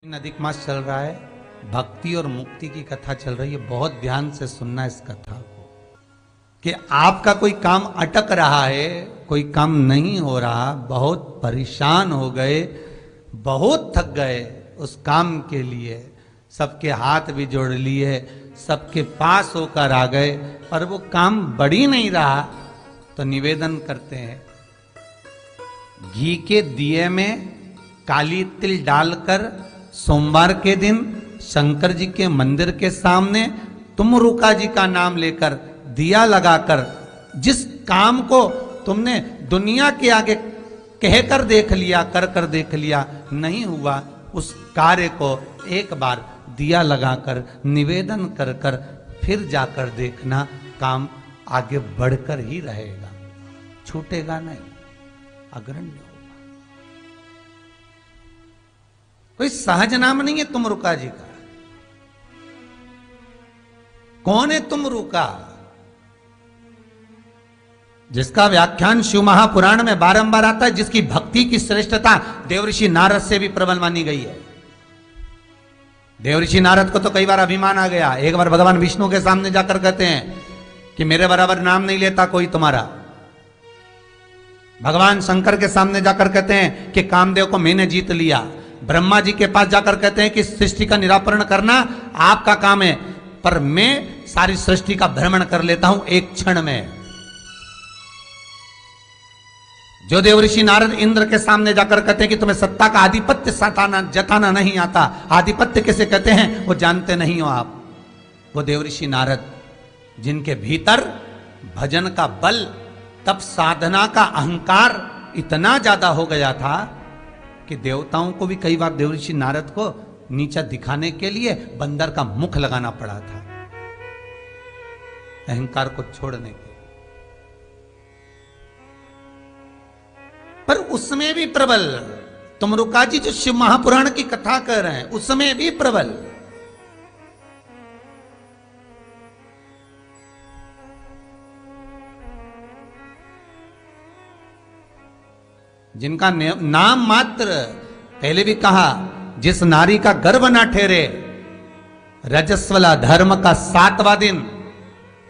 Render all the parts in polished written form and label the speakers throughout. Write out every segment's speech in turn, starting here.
Speaker 1: अधिक मास चल रहा है, भक्ति और मुक्ति की कथा चल रही है। बहुत ध्यान से सुनना इस कथा को कि आपका कोई काम अटक रहा है, कोई काम नहीं हो रहा, बहुत परेशान हो गए, बहुत थक गए उस काम के लिए, सबके हाथ भी जोड़ लिए, सबके पास होकर आ गए, पर वो काम बढ़ ही नहीं रहा, तो निवेदन करते हैं घी के दिए में काली तिल डालकर सोमवार के दिन शंकर जी के मंदिर के सामने तुम रुका जी का नाम लेकर दिया लगाकर जिस काम को तुमने दुनिया के आगे कहकर देख लिया, कर देख लिया, नहीं हुआ, उस कार्य को एक बार दिया लगाकर निवेदन कर फिर जाकर देखना, काम आगे बढ़कर ही रहेगा, छूटेगा नहीं, अग्रण्य होगा। कोई सहज नाम नहीं है तुम रुका जी का। कौन है तुम रुका? जिसका व्याख्यान शिव महापुराण में बारंबार आता है, जिसकी भक्ति की श्रेष्ठता देवऋषि नारद से भी प्रबल मानी गई है। देवऋषि नारद को तो कई बार अभिमान आ गया, एक बार भगवान विष्णु के सामने जाकर कहते हैं कि मेरे बराबर नाम नहीं लेता कोई तुम्हारा। भगवान शंकर के सामने जाकर कहते हैं कि कामदेव को मैंने जीत लिया। ब्रह्मा जी के पास जाकर कहते हैं कि सृष्टि का निराकरण करना आपका काम है, पर मैं सारी सृष्टि का भ्रमण कर लेता हूं एक क्षण में। जो देवऋषि नारद इंद्र के सामने जाकर कहते हैं कि तुम्हें सत्ता का आधिपत्य जताना नहीं आता, आधिपत्य किसे कहते हैं वो जानते नहीं हो आप, वो देवऋषि नारद जिनके भीतर भजन का बल, तप साधना का अहंकार इतना ज्यादा हो गया था कि देवताओं को भी कई बार देवऋषि नारद को नीचा दिखाने के लिए बंदर का मुख लगाना पड़ा था, अहंकार को छोड़ने के। पर उसमें भी प्रबल, तुम रुका जी जो शिव महापुराण की कथा कर रहे हैं, उसमें भी प्रबल, जिनका नाम मात्र, पहले भी कहा, जिस नारी का गर्भ ना ठहरे, रजस्वला धर्म का 7वां दिन,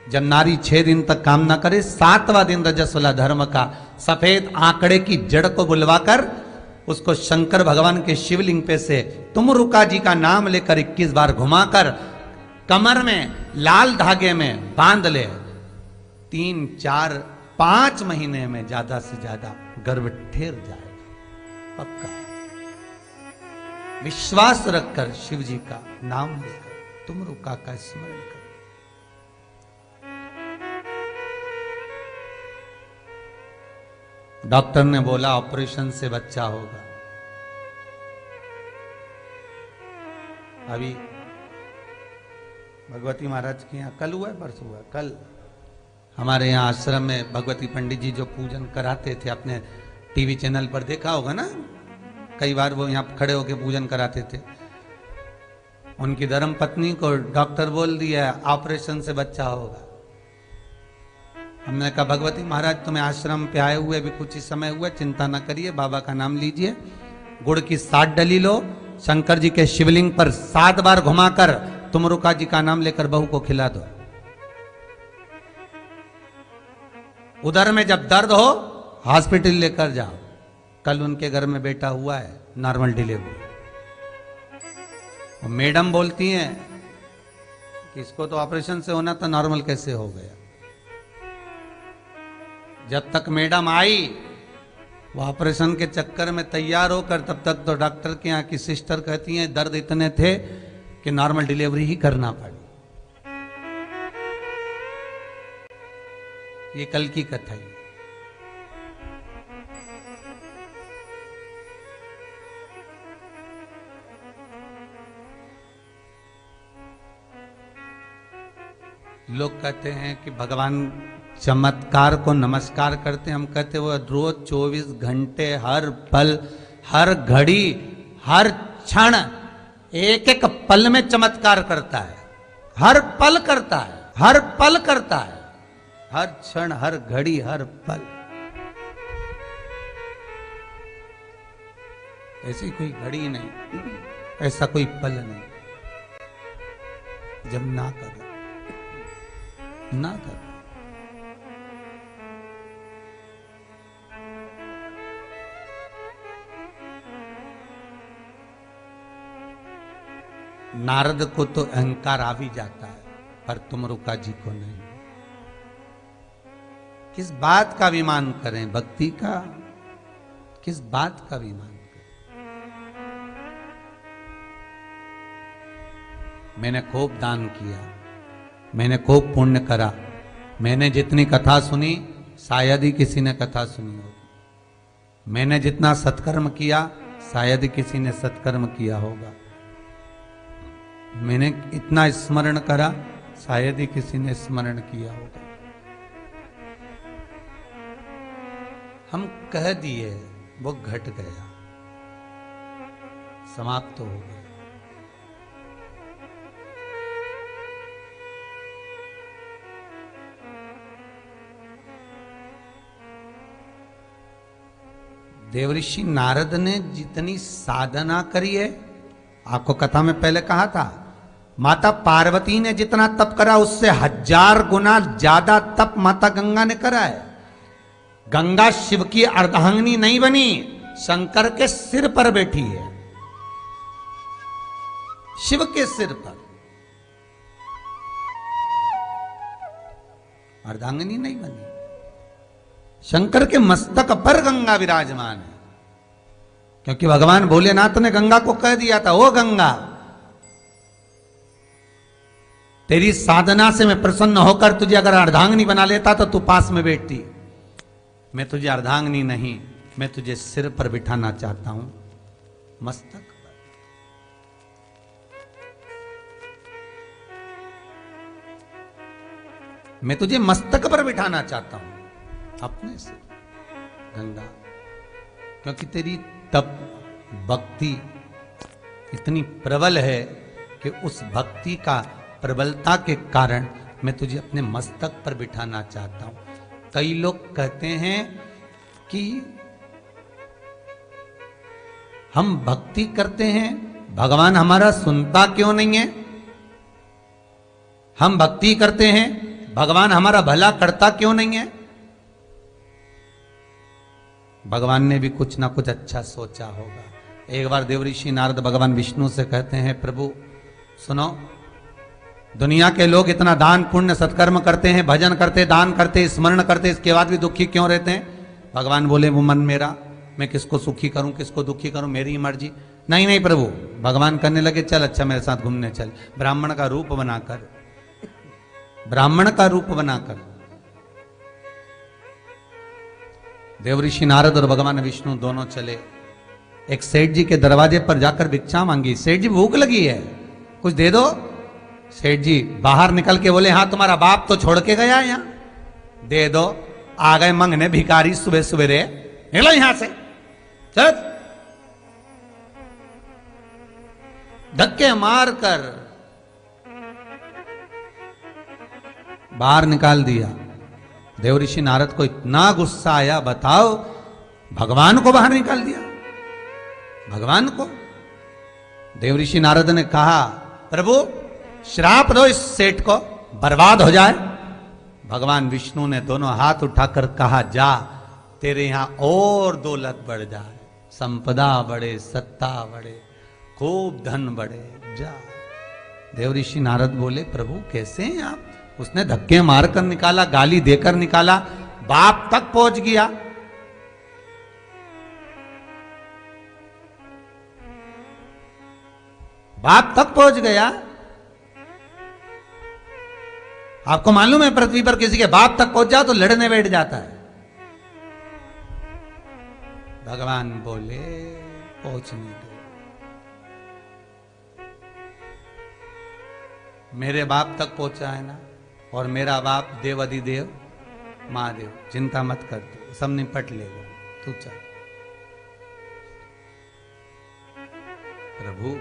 Speaker 1: जब नारी 6 दिन तक काम ना करे, 7वां दिन रजस्वला धर्म का, सफेद आंकड़े की जड़ को बुलवाकर उसको शंकर भगवान के शिवलिंग पे से तुम रुका जी का नाम लेकर 21 बार घुमाकर कमर में लाल धागे में बांध ले, 3, 4, 5 महीने में ज्यादा से ज्यादा गर्भ ठहर जाएगा, पक्का। विश्वास रखकर शिव जी का नाम लेकर तुम रुका का स्मरण कर। डॉक्टर ने बोला ऑपरेशन से बच्चा होगा। अभी भगवती महाराज के यहाँ कल हुआ है, परसों हुआ, कल हमारे यहाँ आश्रम में भगवती पंडित जी जो पूजन कराते थे, आपने टीवी चैनल पर देखा होगा ना, कई बार वो यहाँ खड़े होकर पूजन कराते थे। उनकी धर्म पत्नी को डॉक्टर बोल दिया ऑपरेशन से बच्चा होगा। हमने कहा भगवती महाराज तुम्हें आश्रम पे आए हुए अभी कुछ ही समय हुआ, चिंता ना करिए, बाबा का नाम लीजिए, गुड़ की 7 डली लो, शंकर जी के शिवलिंग पर 7 बार घुमाकर तुम रुका जी का नाम लेकर बहू को खिला दो। उधर में जब दर्द हो हॉस्पिटल लेकर जाओ। कल उनके घर में बेटा हुआ है, नॉर्मल डिलीवरी। मैडम बोलती हैं कि इसको तो ऑपरेशन से होना था, नॉर्मल कैसे हो गया। जब तक मैडम आई वो ऑपरेशन के चक्कर में तैयार होकर, तब तक तो डॉक्टर के यहाँ की सिस्टर कहती हैं दर्द इतने थे कि नॉर्मल डिलीवरी ही करना पड़ी। ये कल की कथा है। लोग कहते हैं कि भगवान चमत्कार को नमस्कार करते हैं, हम कहते हैं वो रोज 24 घंटे, हर पल, हर घड़ी, हर क्षण, एक एक पल में चमत्कार करता है, हर पल करता है, हर पल करता है, हर क्षण, हर घड़ी, हर पल। ऐसी कोई घड़ी नहीं, ऐसा कोई पल नहीं जब ना कर ना कर। नारद को तो अहंकार आ भी जाता है, पर तुमरुका जी को नहीं। किस बात का अभिमान करें? भक्ति का। किस बात का अभिमान करें? मैंने खूब दान किया, मैंने खूब पुण्य करा, मैंने जितनी कथा सुनी शायद ही किसी ने कथा सुनी होगी, मैंने जितना सत्कर्म किया शायद ही किसी ने सत्कर्म किया होगा, मैंने इतना स्मरण करा शायद ही किसी ने स्मरण किया होगा। हम कह दिए, वो घट गया, समाप्त हो गया। देवऋषि नारद ने जितनी साधना करी है, आपको कथा में पहले कहा था, माता पार्वती ने जितना तप करा उससे 1000 गुना ज्यादा तप माता गंगा ने करा है। गंगा शिव की अर्धांगिनी नहीं बनी, शंकर के सिर पर बैठी है, शिव के सिर पर, अर्धांगिनी नहीं बनी। शंकर के मस्तक पर गंगा विराजमान है, क्योंकि भगवान भोलेनाथ ने गंगा को कह दिया था, ओ गंगा, तेरी साधना से मैं प्रसन्न होकर तुझे अगर अर्धांगिनी बना लेता तो तू पास में बैठती। मैं तुझे अर्धांगिनी नहीं, मैं तुझे सिर पर बिठाना चाहता हूं, मस्तक पर। मैं तुझे मस्तक पर बिठाना चाहता हूं अपने से गंगा, क्योंकि तेरी तप भक्ति इतनी प्रबल है कि उस भक्ति का प्रबलता के कारण मैं तुझे अपने मस्तक पर बिठाना चाहता हूं। कई लोग कहते हैं कि हम भक्ति करते हैं, भगवान हमारा सुनता क्यों नहीं है? हम भक्ति करते हैं, भगवान हमारा भला करता क्यों नहीं है? भगवान ने भी कुछ ना कुछ अच्छा सोचा होगा। एक बार देवऋषि नारद भगवान विष्णु से कहते हैं, प्रभु सुनो, दुनिया के लोग इतना दान पुण्य सत्कर्म करते हैं, भजन करते, दान करते, स्मरण करते, इसके बाद भी दुखी क्यों रहते हैं? भगवान बोले, वो मन मेरा, मैं किसको सुखी करूं किसको दुखी करूं, मेरी मर्जी। नहीं नहीं प्रभु, भगवान करने लगे, चल अच्छा मेरे साथ घूमने चल, ब्राह्मण का रूप बनाकर, ब्राह्मण का रूप बनाकर। देवऋषि नारद और भगवान विष्णु दोनों चले। एक सेठ जी के दरवाजे पर जाकर भिक्षा मांगी। सेठ जी भूख लगी है, कुछ दे दो। सेठ जी बाहर निकल के बोले, हाँ तुम्हारा बाप तो छोड़ के गया यहाँ, दे दो। आ गए मंगने भिखारी सुबह सवेरे, निकलो यहां से, चल। धक्के मारकर बाहर निकाल दिया। देवऋषि नारद को इतना गुस्सा आया, बताओ, भगवान को बाहर निकाल दिया, भगवान को। देवऋषि नारद ने कहा, प्रभु श्राप दो इस सेठ को, बर्बाद हो जाए। भगवान विष्णु ने दोनों हाथ उठाकर कहा, जा, तेरे यहां और दौलत बढ़ जाए, संपदा बढ़े, सत्ता बढ़े, खूब धन बढ़े, जा। देवऋषि नारद बोले, प्रभु कैसे हैं आप? उसने धक्के मारकर निकाला, गाली देकर निकाला, बाप तक पहुंच गया। बाप तक पहुंच गया। आपको मालूम है पृथ्वी पर किसी के बाप तक पहुंच जाओ तो लड़ने बैठ जाता है। भगवान बोले, पहुंचने दो, मेरे बाप तक पहुंचा है ना, और मेरा बाप देवाधिदेव महादेव, चिंता मत कर, तू सब निपट लेगा, तू चल। प्रभु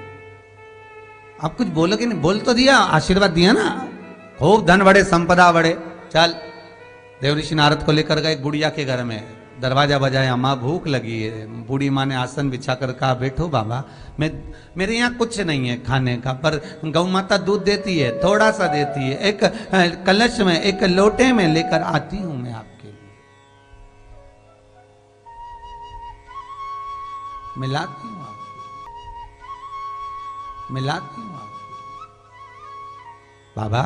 Speaker 1: आप कुछ बोलोगे नहीं? बोल तो दिया, आशीर्वाद दिया ना, खूब धन बढ़े, संपदा बढ़े, चल। देवऋषि नारद को लेकर गए गुड़िया के घर में, दरवाजा बजाया, माँ भूख लगी है। बूढ़ी माँ ने आसन बिछाकर कहा बैठो बाबा, मेरे यहाँ कुछ नहीं है खाने का, पर गौ माता दूध देती है, थोड़ा सा देती है, एक कलश में, एक लोटे में लेकर आती हूं मैं आपके लिए, मिलाती हूं आपको, मिलाती हूं आपको। बाबा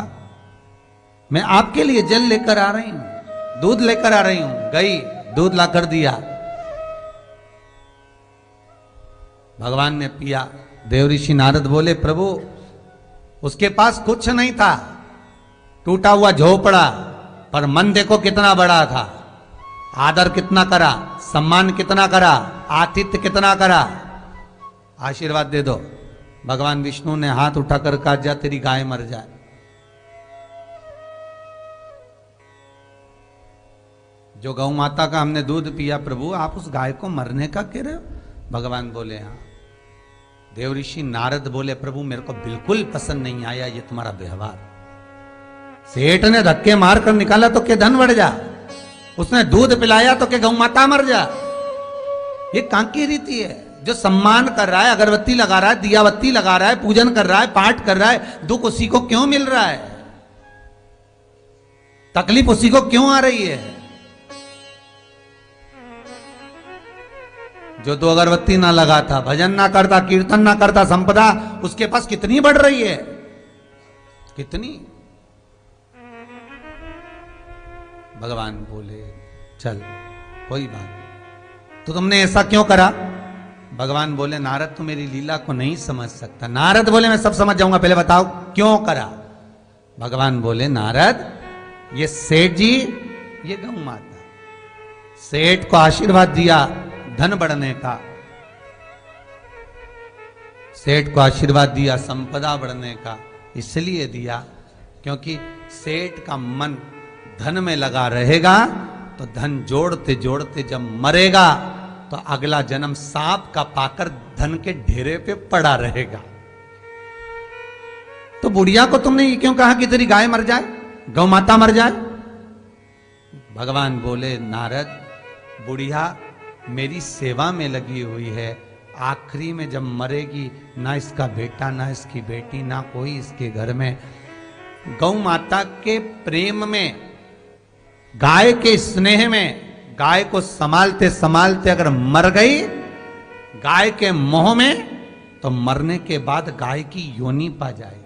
Speaker 1: मैं आपके लिए जल लेकर आ रही हूं, दूध लेकर आ रही हूं। गई, दूध लाकर दिया, भगवान ने पिया। देवऋषि नारद बोले प्रभु उसके पास कुछ नहीं था, टूटा हुआ झोपड़ा, पर मन देखो कितना बड़ा था, आदर कितना करा, सम्मान कितना करा, आतिथ्य कितना करा। आशीर्वाद दे दो। भगवान विष्णु ने हाथ उठाकर कहा जा तेरी गाय मर जाए। जो गौ माता का हमने दूध पिया प्रभु, आप उस गाय को मरने का कह रहे हो? भगवान बोले हाँ। देवऋषि नारद बोले प्रभु मेरे को बिल्कुल पसंद नहीं आया ये तुम्हारा व्यवहार। सेठ ने धक्के मार कर निकाला तो क्या धन बढ़ जा, उसने दूध पिलाया तो क्या गौ माता मर जा। ये कहां की रीति है? जो सम्मान कर रहा है, अगरबत्ती लगा रहा है, दियाबत्ती लगा रहा है, पूजन कर रहा है, पाठ कर रहा है, दुख उसी को क्यों मिल रहा है? तकलीफ उसी को क्यों आ रही है? जो तो अगरबत्ती ना लगाता, भजन ना करता, कीर्तन ना करता, संपदा उसके पास कितनी बढ़ रही है, कितनी। भगवान बोले चल कोई बात नहीं, तो तुमने ऐसा क्यों करा? भगवान बोले नारद तू मेरी लीला को नहीं समझ सकता। नारद बोले मैं सब समझ जाऊंगा, पहले बताओ क्यों करा। भगवान बोले नारद ये सेठ जी, ये गौ माता, सेठ को आशीर्वाद दिया धन बढ़ने का, सेठ को आशीर्वाद दिया संपदा बढ़ने का, इसलिए दिया क्योंकि सेठ का मन धन में लगा रहेगा तो धन जोड़ते जोड़ते जब मरेगा तो अगला जन्म सांप का पाकर धन के ढेरे पे पड़ा रहेगा। तो बुढ़िया को तुमने ये क्यों कहा कि तेरी गाय मर जाए, गौ माता मर जाए? भगवान बोले नारद बुढ़िया मेरी सेवा में लगी हुई है, आखिरी में जब मरेगी ना इसका बेटा ना इसकी बेटी ना कोई इसके घर में, गौ माता के प्रेम में, गाय के स्नेह में, गाय को संभालते संभालते अगर मर गई गाय के मोह में, तो मरने के बाद गाय की योनि पा जाएगी,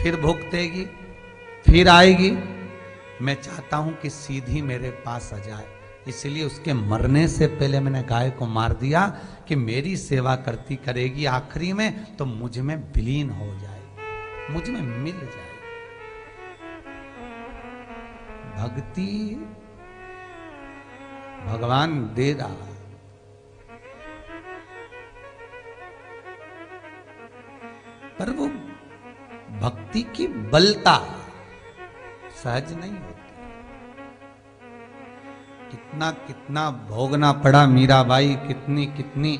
Speaker 1: फिर भुगतेगी, फिर आएगी। मैं चाहता हूं कि सीधी मेरे पास आ जाए, इसलिए उसके मरने से पहले मैंने गाय को मार दिया कि मेरी सेवा करती करेगी, आखिरी में तो मुझ में विलीन हो जाए, मुझ में मिल जाए। भक्ति भगवान दे रहा, पर वो भक्ति की बलता सहज नहीं होती। कितना कितना भोगना पड़ा मीराबाई, कितनी कितनी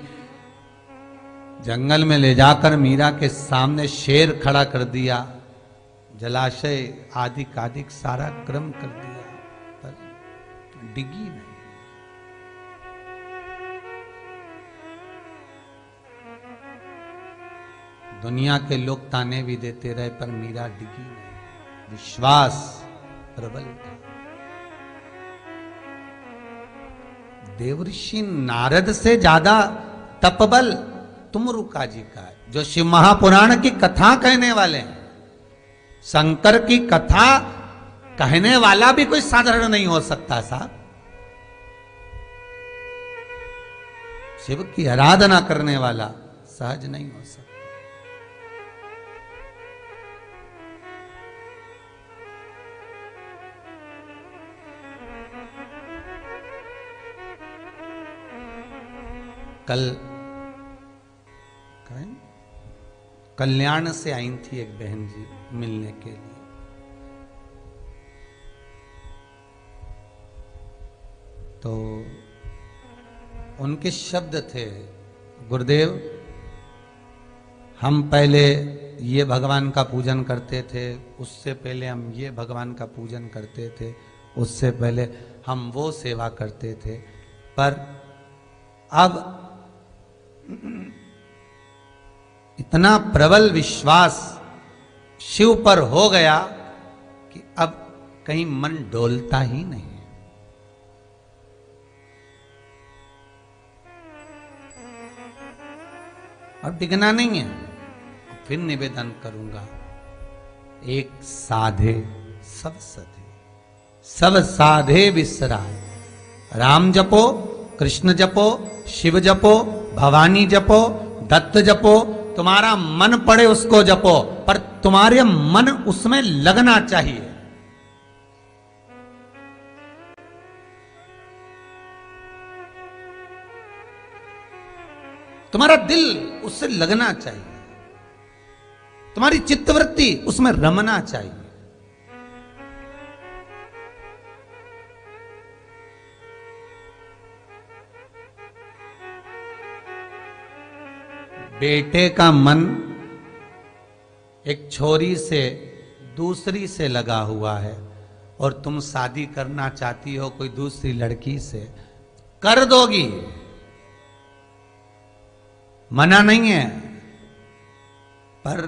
Speaker 1: जंगल में ले जाकर मीरा के सामने शेर खड़ा कर दिया, जलाशय आदि कादिक सारा क्रम कर दिया, पर डिगी नहीं। दुनिया के लोग ताने भी देते रहे पर मीरा डिगी नहीं, विश्वास प्रबल था। देवऋषि नारद से ज्यादा तपबल तुमरुका जी का है, जो शिव महापुराण की कथा कहने वाले हैं। शंकर की कथा कहने वाला भी कोई साधारण नहीं हो सकता साहब। शिव की आराधना करने वाला सहज नहीं हो सकता। कल कल्याण से आई थी एक बहन जी मिलने के लिए, तो उनके शब्द थे गुरुदेव हम पहले ये भगवान का पूजन करते थे, उससे पहले हम ये भगवान का पूजन करते थे, उससे पहले हम वो सेवा करते थे। पर अब इतना प्रबल विश्वास शिव पर हो गया कि अब कहीं मन डोलता ही नहीं। और डिगना नहीं है। फिर निवेदन करूंगा, एक साधे सब सधे, सब साधे विसराय। राम जपो, कृष्ण जपो, शिव जपो, भवानी जपो, दत्त जपो, तुम्हारा मन पड़े उसको जपो, पर तुम्हारे मन उसमें लगना चाहिए। तुम्हारा दिल उससे लगना चाहिए, तुम्हारी चित्तवृत्ति उसमें रमना चाहिए। बेटे का मन एक छोरी से दूसरी से लगा हुआ है और तुम शादी करना चाहती हो कोई दूसरी लड़की से, कर दोगी, मना नहीं है, पर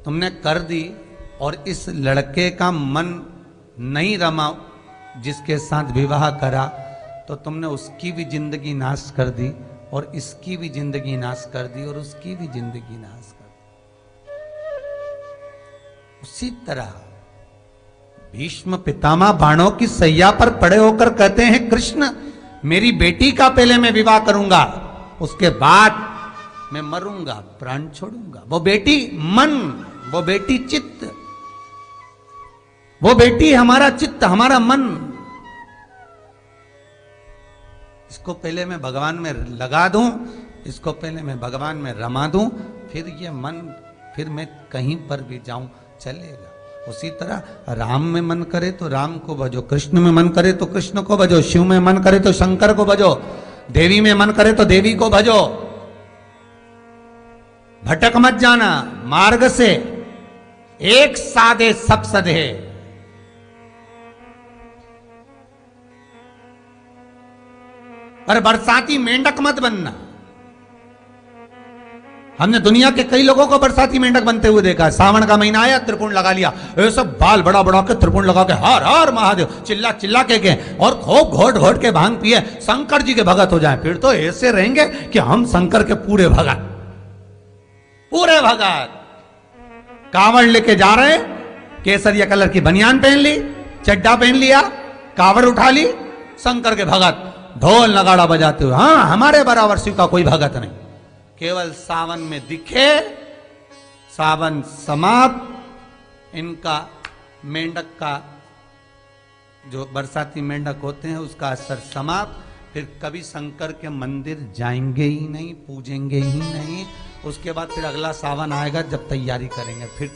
Speaker 1: तुमने कर दी और इस लड़के का मन नहीं रमा जिसके साथ विवाह करा, तो तुमने उसकी भी जिंदगी नाश कर दी और इसकी भी जिंदगी नाश कर दी और उसकी भी जिंदगी नाश कर दी। उसी तरह भीष्म पितामह बाणों की सैया पर पड़े होकर कहते हैं, कृष्ण मेरी बेटी का पहले मैं विवाह करूंगा, उसके बाद मैं मरूंगा, प्राण छोड़ूंगा। वो बेटी मन, वो बेटी चित्त, वो बेटी हमारा चित्त, हमारा मन, इसको पहले मैं भगवान में लगा दूं, इसको पहले मैं भगवान में रमा दूं, फिर ये मन, फिर मैं कहीं पर भी जाऊं चलेगा। उसी तरह राम में मन करे तो राम को भजो, कृष्ण में मन करे तो कृष्ण को भजो, शिव में मन करे तो शंकर को भजो, देवी में मन करे तो देवी को भजो। भटक मत जाना मार्ग से, एक साधे सब सधे। पर बरसाती मेंढक मत बनना। हमने दुनिया के कई लोगों को बरसाती मेंढक बनते हुए देखा है। सावन का महीना आया, त्रिपुण लगा लिया, ऐसा बाल बड़ा बड़ा के त्रिपुण लगा के हर हर महादेव चिल्ला चिल्ला के गए और खूब घोट घोट के भांग पिए, शंकर जी के भगत हो जाए। फिर तो ऐसे रहेंगे कि हम शंकर के पूरे भगत, पूरे भगत। कावड़ लेके जा रहे, केसरिया कलर की बनियान पहन ली, चड्डा पहन लिया, कावड़ उठा ली, शंकर के भगत, ढोल नगाड़ा बजाते हुए। हाँ, हमारे बराबर शिव का कोई भगत नहीं। केवल सावन में दिखे, सावन समाप्त, इनका मेंढक का जो बरसाती मेंढक होते हैं उसका असर समाप्त। फिर कभी शंकर के मंदिर जाएंगे ही नहीं, पूजेंगे ही नहीं। उसके बाद फिर अगला सावन आएगा जब तैयारी करेंगे, फिर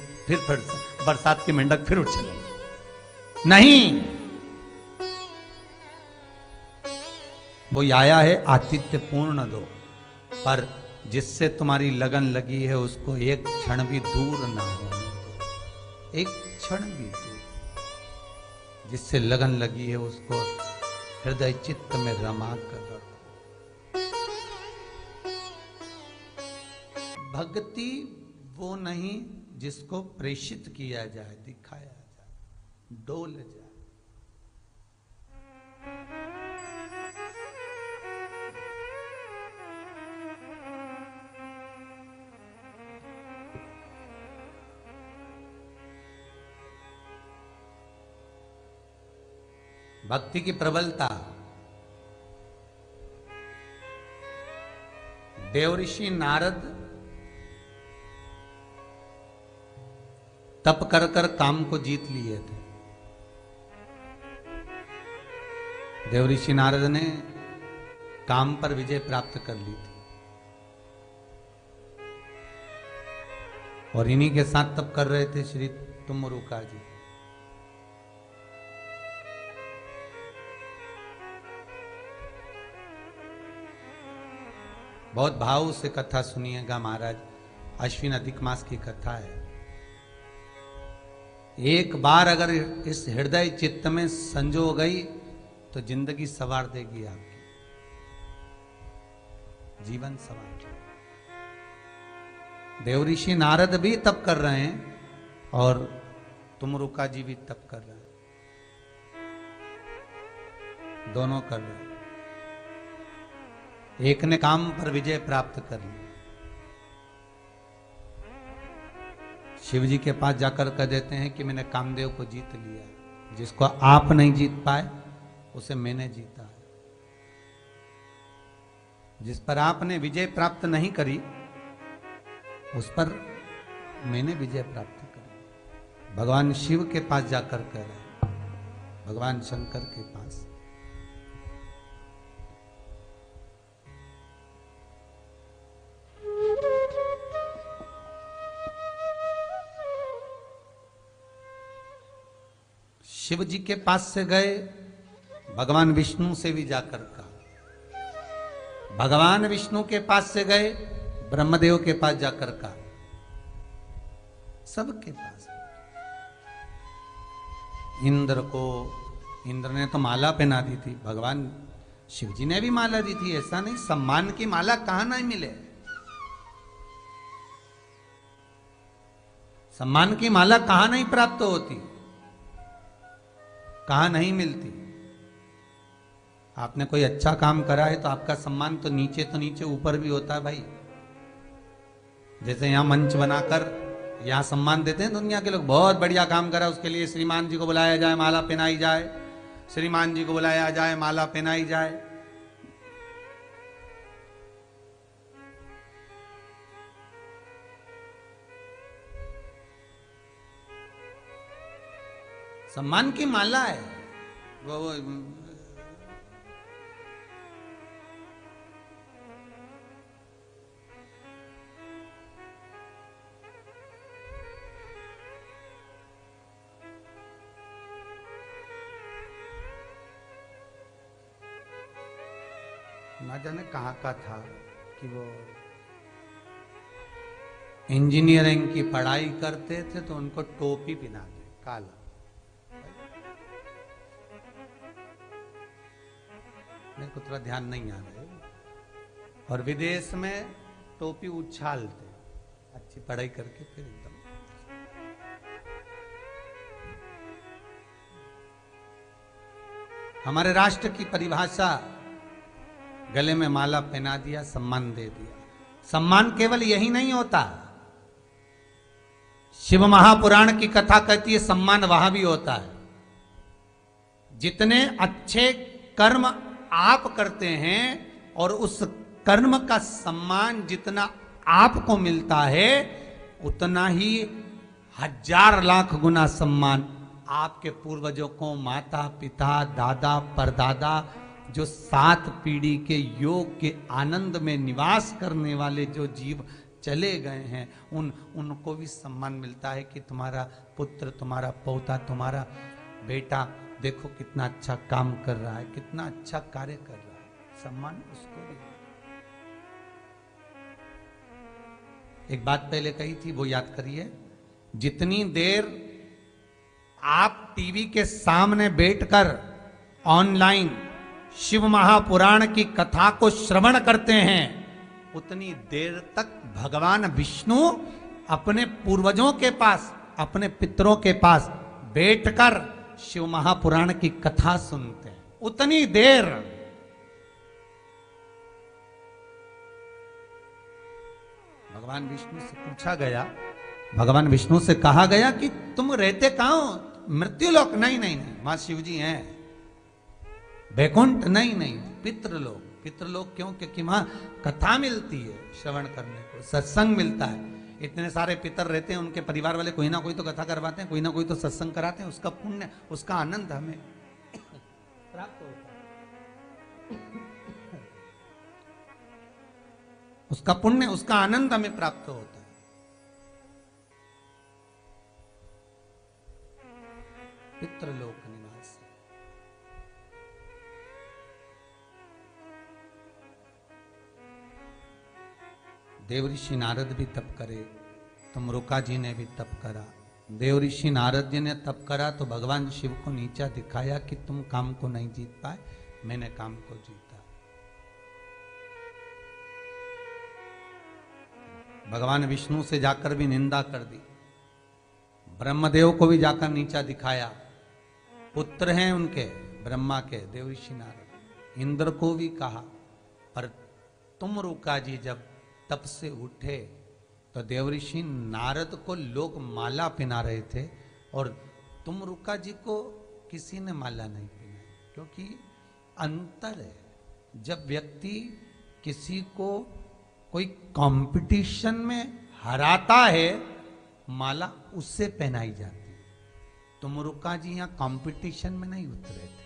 Speaker 1: बरसात के मेंढक फिर उठ चलेंगे। नहीं, वो आया है आतिथ्य पूर्ण दो, पर जिससे तुम्हारी लगन लगी है उसको एक क्षण भी दूर ना हो, एक क्षण भी दूर। जिससे लगन लगी है उसको हृदय चित्त में रमा कर रखो। भक्ति वो नहीं जिसको प्रेषित किया जाए, दिखाया जाए, डोल जाए। भक्ति की प्रबलता। देवऋषि नारद तप कर कर काम को जीत लिए थे। देवऋषि नारद ने काम पर विजय प्राप्त कर ली थी और इन्हीं के साथ तप कर रहे थे श्री तुमुरुका जी। बहुत भाव से कथा सुनिएगा महाराज, अश्विन अधिक मास की कथा है। एक बार अगर इस हृदय चित्त में संजो गई तो जिंदगी सवार देगी आपकी, जीवन सवार। देवऋषि नारद भी तप कर रहे हैं और तुमरुका जी भी तप कर रहे हैं, दोनों कर रहे हैं। एक ने काम पर विजय प्राप्त कर ली, शिव जी के पास जाकर कह देते हैं कि मैंने कामदेव को जीत लिया। जिसको आप नहीं जीत पाए उसे मैंने जीता है। जिस पर आपने विजय प्राप्त नहीं करी उस पर मैंने विजय प्राप्त करी। भगवान शिव के पास जाकर कह रहे हैं, भगवान शंकर के पास। शिव जी के पास से गए, भगवान विष्णु से भी जाकर कहा। भगवान विष्णु के पास से गए, ब्रह्मदेव के पास जाकर कहा, सबके पास। इंद्र ने तो माला पहना दी थी, भगवान शिव जी ने भी माला दी थी। ऐसा नहीं, सम्मान की माला कहां नहीं मिले। सम्मान की माला कहां नहीं प्राप्त होती, कहां नहीं मिलती। आपने कोई अच्छा काम करा है तो आपका सम्मान तो नीचे ऊपर भी होता है भाई। जैसे यहां मंच बनाकर यहां सम्मान देते हैं दुनिया के लोग, बहुत बढ़िया काम करा उसके लिए श्रीमान जी को बुलाया जाए, माला पहनाई जाए, श्रीमान जी को बुलाया जाए, माला पहनाई जाए। सम्मान की माला है वो ना जाने कहाँ का था कि वो इंजीनियरिंग की पढ़ाई करते थे तो उनको टोपी पहना दे काला। मेरे को थोड़ा ध्यान नहीं आ रहा है। और विदेश में टोपी उछालते, अच्छी पढ़ाई करके फिर एकदम। हमारे राष्ट्र की परिभाषा, गले में माला पहना दिया, सम्मान दे दिया। सम्मान केवल यही नहीं होता, शिव महापुराण की कथा कहती है सम्मान वहां भी होता है। जितने अच्छे कर्म आप करते हैं और उस कर्म का सम्मान जितना आपको मिलता है, उतना ही 1000 लाख गुना सम्मान आपके पूर्वजों को, माता पिता दादा परदादा, जो 7 पीढ़ी के योग के आनंद में निवास करने वाले जो जीव चले गए हैं, उनको भी सम्मान मिलता है कि तुम्हारा पुत्र, तुम्हारा पोता, तुम्हारा बेटा देखो कितना अच्छा काम कर रहा है, कितना अच्छा कार्य कर रहा है। सम्मान उसको भी। एक बात पहले कही थी, वो याद करिए। जितनी देर आप टीवी के सामने बैठकर ऑनलाइन शिव महापुराण की कथा को श्रवण करते हैं, उतनी देर तक भगवान विष्णु अपने पूर्वजों के पास, अपने पितरों के पास बैठकर शिव महापुराण की कथा सुनते हैं। उतनी देर भगवान विष्णु से पूछा गया, भगवान विष्णु से कहा गया कि तुम रहते कहां हो? मृत्युलोक? नहीं नहीं नहीं, मां शिव जी हैं। वैकुंठ? नहीं नहीं, पितृलोक। पितृलोक क्यों? क्योंकि वहां कथा मिलती है श्रवण करने को, सत्संग मिलता है। इतने सारे पितर रहते हैं, उनके परिवार वाले कोई ना कोई तो कथा करवाते हैं, कोई ना कोई तो सत्संग कराते हैं। उसका पुण्य, उसका आनंद हमें प्राप्त होता है। उसका पुण्य, उसका आनंद हमें प्राप्त होता है। पितृलोक निवास। देवऋषि नारद भी तप करे, तुमरुका जी ने भी तप करा, देव ऋषि नारद जी ने तप करा तो भगवान शिव को नीचा दिखाया कि तुम काम को नहीं जीत पाए, मैंने काम को जीता। भगवान विष्णु से जाकर भी निंदा कर दी, ब्रह्मदेव को भी जाकर नीचा दिखाया, पुत्र हैं उनके ब्रह्मा के देव ऋषि नारद, इंद्र को भी कहा। पर तुम रुका जी जब तप से उठे तो देव ऋषि नारद को लोग माला पहना रहे थे और तुम रुका जी को किसी ने माला नहीं पहनाई, क्योंकि अंतर है। जब व्यक्ति किसी को कोई कंपटीशन में हराता है, माला उससे पहनाई जाती है। तुम रुका जी यहां कंपटीशन में नहीं उतरे थे।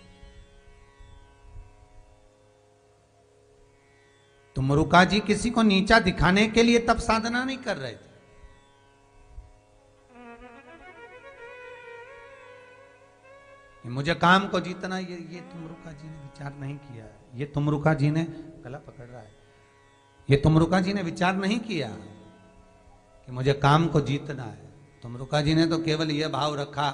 Speaker 1: तुम रुका जी किसी को नीचा दिखाने के लिए तब साधना नहीं कर रहे थे। मुझे काम को जीतना, ये तुम रुका जी ने विचार नहीं किया। ये तुम रुका जी ने गला पकड़ रहा है, ये तुम रुका जी ने विचार नहीं किया कि मुझे काम को जीतना है। तुम रुका जी ने तो केवल यह भाव रखा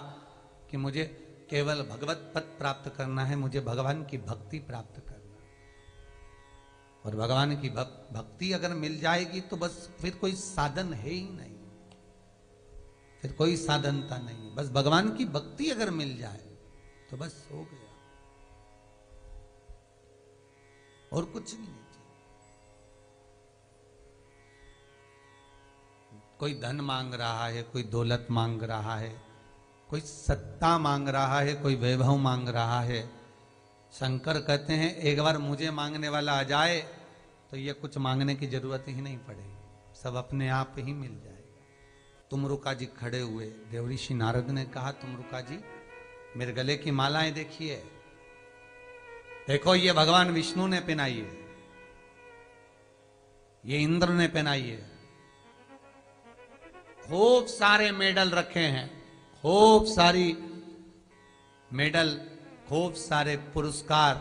Speaker 1: कि मुझे केवल भगवत पद प्राप्त करना है, मुझे भगवान की भक्ति प्राप्त करना। और भगवान की भक्ति अगर मिल जाएगी तो बस फिर कोई साधन है ही नहीं, फिर कोई साधनता नहीं। बस भगवान की भक्ति अगर मिल जाए तो बस हो गया, और कुछ नहीं चाहिए। कोई धन मांग रहा है, कोई दौलत मांग रहा है, कोई सत्ता मांग रहा है, कोई वैभव मांग रहा है। शंकर कहते हैं एक बार मुझे मांगने वाला आ जाए तो ये कुछ मांगने की जरूरत ही नहीं पड़ेगी, सब अपने आप ही मिल जाएगा। तुम रुका जी खड़े हुए, देव ऋषि नारद ने कहा तुम रुका जी मेरे गले की मालाएं देखिए, देखो ये भगवान विष्णु ने पहनाई है, ये इंद्र ने पहनाई है। खूब सारे मेडल रखे हैं, खूब सारी मेडल, खूब सारे पुरस्कार,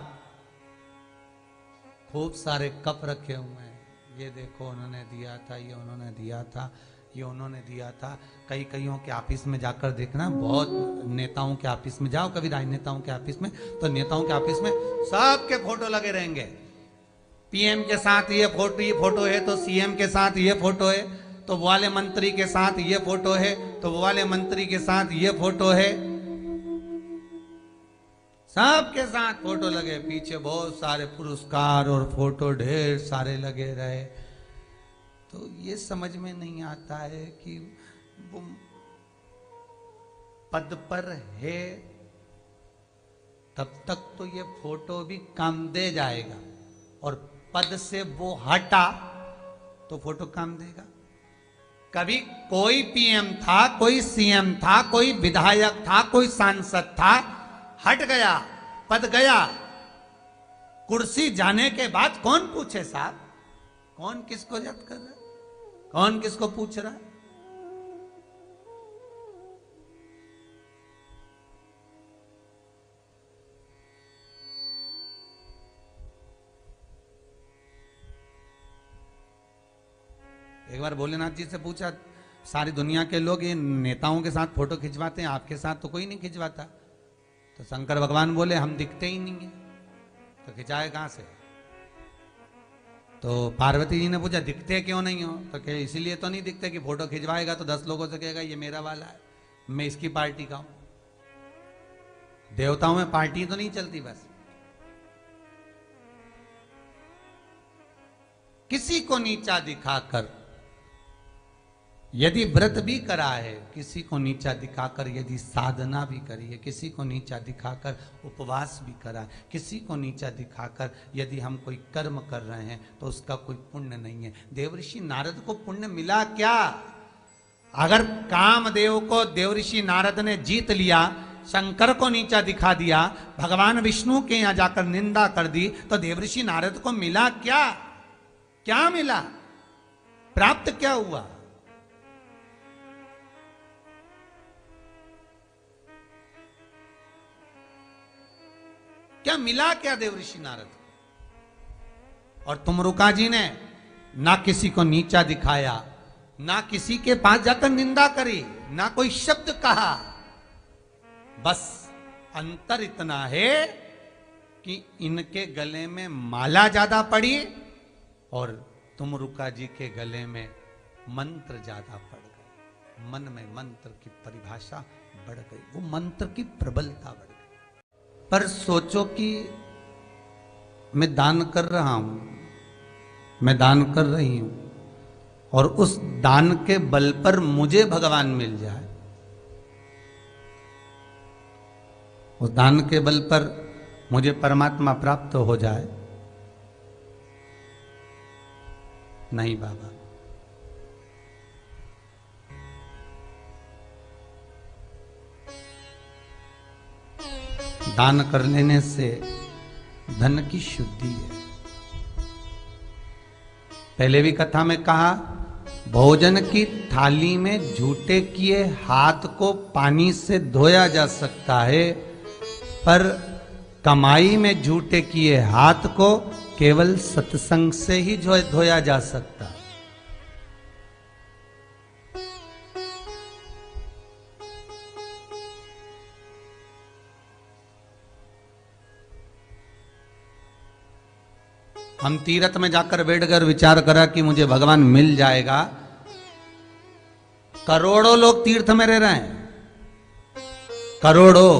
Speaker 1: खूब सारे कप रखे हुए हैं। ये देखो उन्होंने दिया था, ये उन्होंने दिया था, ये उन्होंने दिया था। कईयों के ऑफिस में जाकर देखना, बहुत नेताओं के ऑफिस में जाओ कभी, राजनेताओं के ऑफिस में, तो नेताओं के ऑफिस में सबके फोटो लगे रहेंगे। पीएम के साथ ये फोटो है तो सीएम के साथ ये फोटो है, तो वो वाले मंत्री के साथ ये फोटो है, तो वो वाले मंत्री के साथ ये फोटो है, सबके साथ फोटो लगे। पीछे बहुत सारे पुरस्कार और फोटो ढेर सारे लगे रहे। तो ये समझ में नहीं आता है कि वो पद पर है तब तक तो ये फोटो भी काम दे जाएगा, और पद से वो हटा तो फोटो काम देगा। कभी कोई पीएम था, कोई सीएम था, कोई विधायक था, कोई सांसद था, हट गया, पद गया, कुर्सी जाने के बाद कौन पूछे साहब, कौन किसको याद कर रहा है, कौन किसको पूछ रहा है? एक बार भोलेनाथ जी से पूछा, सारी दुनिया के लोग ये नेताओं के साथ फोटो खिंचवाते हैं, आपके साथ तो कोई नहीं खिंचवाता। तो शंकर भगवान बोले हम दिखते ही नहीं है, तो खिंचाए कहां से? तो पार्वती जी ने पूछा दिखते क्यों नहीं हो? तो क्या इसीलिए तो नहीं दिखते कि फोटो खिंचवाएगा तो 10 लोगों से कहेगा ये मेरा वाला है, मैं इसकी पार्टी का हूं। देवताओं में पार्टी तो नहीं चलती। बस किसी को नीचा दिखाकर यदि व्रत भी करा है, किसी को नीचा दिखाकर यदि साधना भी करी है, किसी को नीचा दिखाकर उपवास भी करा है, किसी को नीचा दिखाकर यदि हम कोई कर्म कर रहे हैं तो उसका कोई पुण्य नहीं है। देवऋषि नारद को पुण्य मिला क्या? अगर कामदेव को देवऋषि नारद ने जीत लिया, शंकर को नीचा दिखा दिया, भगवान विष्णु के यहां जाकर निंदा कर दी, तो देवऋषि नारद को मिला क्या? क्या मिला? प्राप्त क्या हुआ? क्या मिला क्या देवऋषि नारद? और तुमरुका जी ने ना किसी को नीचा दिखाया, ना किसी के पास जाकर निंदा करी। ना कोई शब्द कहा, बस अंतर इतना है कि इनके गले में माला ज्यादा पड़ी और तुमरुका जी के गले में मंत्र ज्यादा पड़ गए। मन में मंत्र की परिभाषा बढ़ गई, वो मंत्र की प्रबलता बढ़ गई। पर सोचो कि मैं दान कर रहा हूं, मैं दान कर रही हूं, और उस दान के बल पर मुझे भगवान मिल जाए, उस दान के बल पर मुझे परमात्मा प्राप्त हो जाए। नहीं बाबा, दान कर लेने से धन की शुद्धि है। पहले भी कथा में कहा, भोजन की थाली में झूठे किए हाथ को पानी से धोया जा सकता है, पर कमाई में झूठे किए हाथ को केवल सत्संग से ही धोया जा सकता है। हम तीर्थ में जाकर बैठकर विचार करा कि मुझे भगवान मिल जाएगा। करोड़ों लोग तीर्थ में रह रहे हैं, करोड़ों।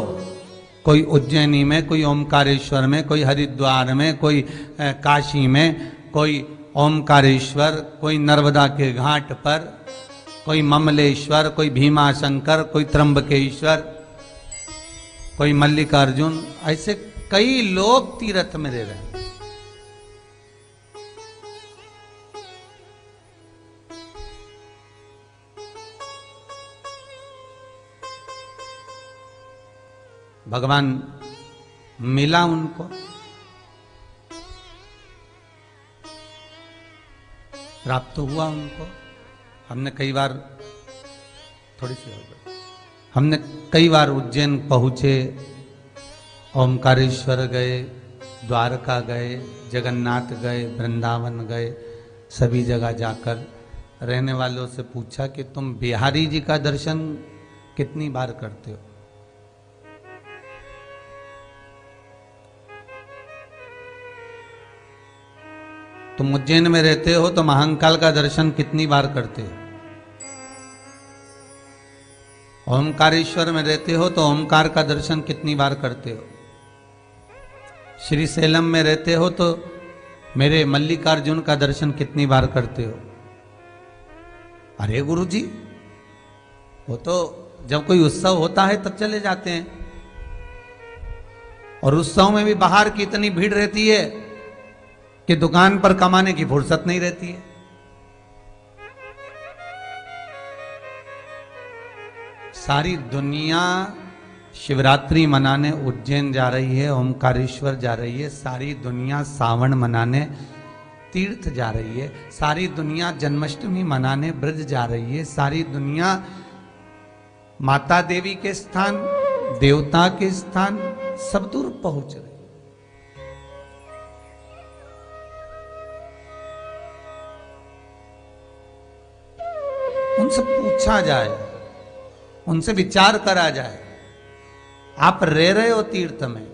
Speaker 1: कोई उज्जैनी में, कोई ओमकारेश्वर में, कोई हरिद्वार में, कोई काशी में, कोई ओमकारेश्वर, कोई नर्मदा के घाट पर, कोई ममलेश्वर, कोई भीमाशंकर, कोई त्र्यंबकेश्वर, कोई मल्लिकार्जुन। ऐसे कई लोग तीर्थ में रह रहे हैं। भगवान मिला उनको, प्राप्त हुआ उनको। हमने कई बार हमने कई बार उज्जैन पहुंचे, ओमकारेश्वर गए, द्वारका गए, जगन्नाथ गए, वृंदावन गए। सभी जगह जाकर रहने वालों से पूछा कि तुम बिहारी जी का दर्शन कितनी बार करते हो? तुम उज्जैन में रहते हो तो महाकाल का दर्शन कितनी बार करते हो? ओमकारेश्वर में रहते हो तो ओमकार का दर्शन कितनी बार करते हो? श्री सेलम में रहते हो तो मेरे मल्लिकार्जुन का दर्शन कितनी बार करते हो? अरे गुरुजी, वो तो जब कोई उत्सव होता है तब चले जाते हैं, और उत्सव में भी बाहर की इतनी भीड़ रहती है कि दुकान पर कमाने की फुर्सत नहीं रहती है। सारी दुनिया शिवरात्रि मनाने उज्जैन जा रही है, ओमकारेश्वर जा रही है, सारी दुनिया सावन मनाने तीर्थ जा रही है, सारी दुनिया जन्माष्टमी मनाने ब्रज जा रही है, सारी दुनिया माता देवी के स्थान, देवता के स्थान सब दूर पहुंच रही है। उनसे पूछा जाए, उनसे विचार करा जाए, आप रह रहे हो तीर्थ में,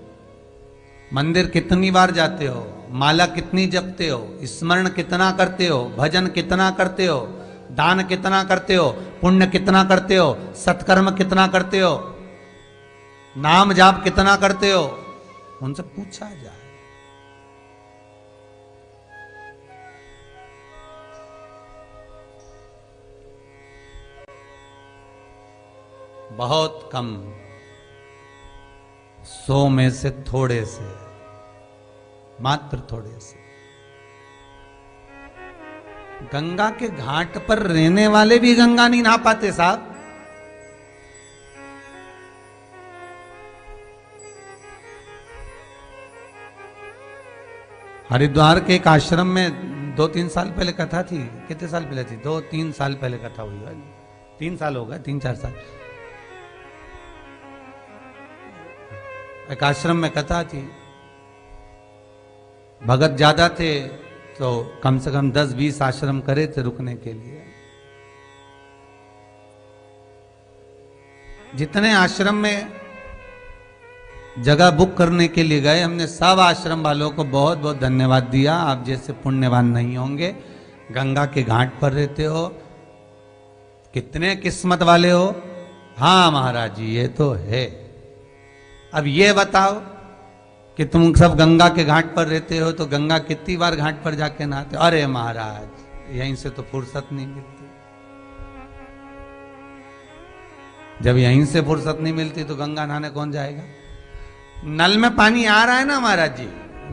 Speaker 1: मंदिर कितनी बार जाते हो, माला कितनी जपते हो, स्मरण कितना करते हो, भजन कितना करते हो, दान कितना करते हो, पुण्य कितना करते हो, सत्कर्म कितना करते हो, नाम जाप कितना करते हो, उनसे पूछा जाए। बहुत कम, 100 में से थोड़े से, मात्र थोड़े से। गंगा के घाट पर रहने वाले भी गंगा नहीं नहा पाते साहब। हरिद्वार के एक आश्रम में 2-3 साल पहले कथा थी। कितने साल पहले थी? 2-3 साल पहले कथा हुई है। 3 साल हो गए, 3-4 साल। एक आश्रम में कथा थी, भगत ज्यादा थे तो कम से कम 10-20 आश्रम करे थे रुकने के लिए। जितने आश्रम में जगह बुक करने के लिए गए, हमने सब आश्रम वालों को बहुत बहुत धन्यवाद दिया। आप जैसे पुण्यवान नहीं होंगे, गंगा के घाट पर रहते हो, कितने किस्मत वाले हो। हाँ महाराज जी ये तो है। अब ये बताओ कि तुम सब गंगा के घाट पर रहते हो तो गंगा कितनी बार घाट पर जाके नहाते हो? अरे महाराज यहीं से तो फुर्सत नहीं मिलती। जब यहीं से फुर्सत नहीं मिलती तो गंगा नहाने कौन जाएगा? नल में पानी आ रहा है ना महाराज जी,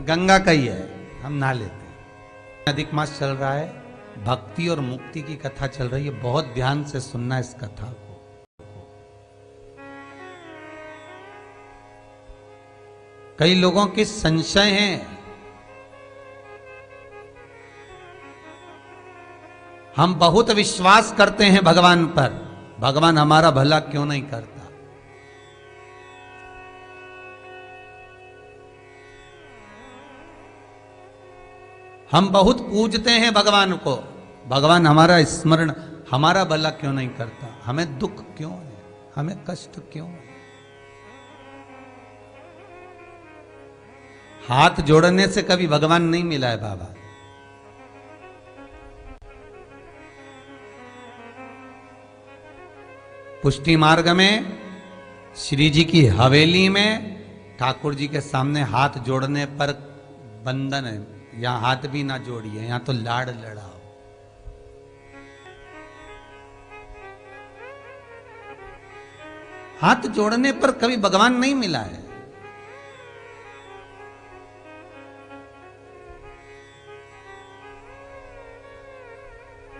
Speaker 1: गंगा का ही है, हम नहा लेते हैं। अधिक मास चल रहा है, भक्ति और मुक्ति की कथा चल रही है, बहुत ध्यान से सुनना इस कथा को। कई लोगों के संशय हैं, हम बहुत विश्वास करते हैं भगवान पर, भगवान हमारा भला क्यों नहीं करता? हम बहुत पूजते हैं भगवान को, भगवान हमारा स्मरण, हमारा भला क्यों नहीं करता? हमें दुख क्यों है? हमें कष्ट क्यों है? हाथ जोड़ने से कभी भगवान नहीं मिला है बाबा। पुष्टि मार्ग में श्री जी की हवेली में ठाकुर जी के सामने हाथ जोड़ने पर बंधन है, यहां हाथ भी ना जोड़िए, यहां तो लाड़ लड़ाओ। हाथ जोड़ने पर कभी भगवान नहीं मिला है।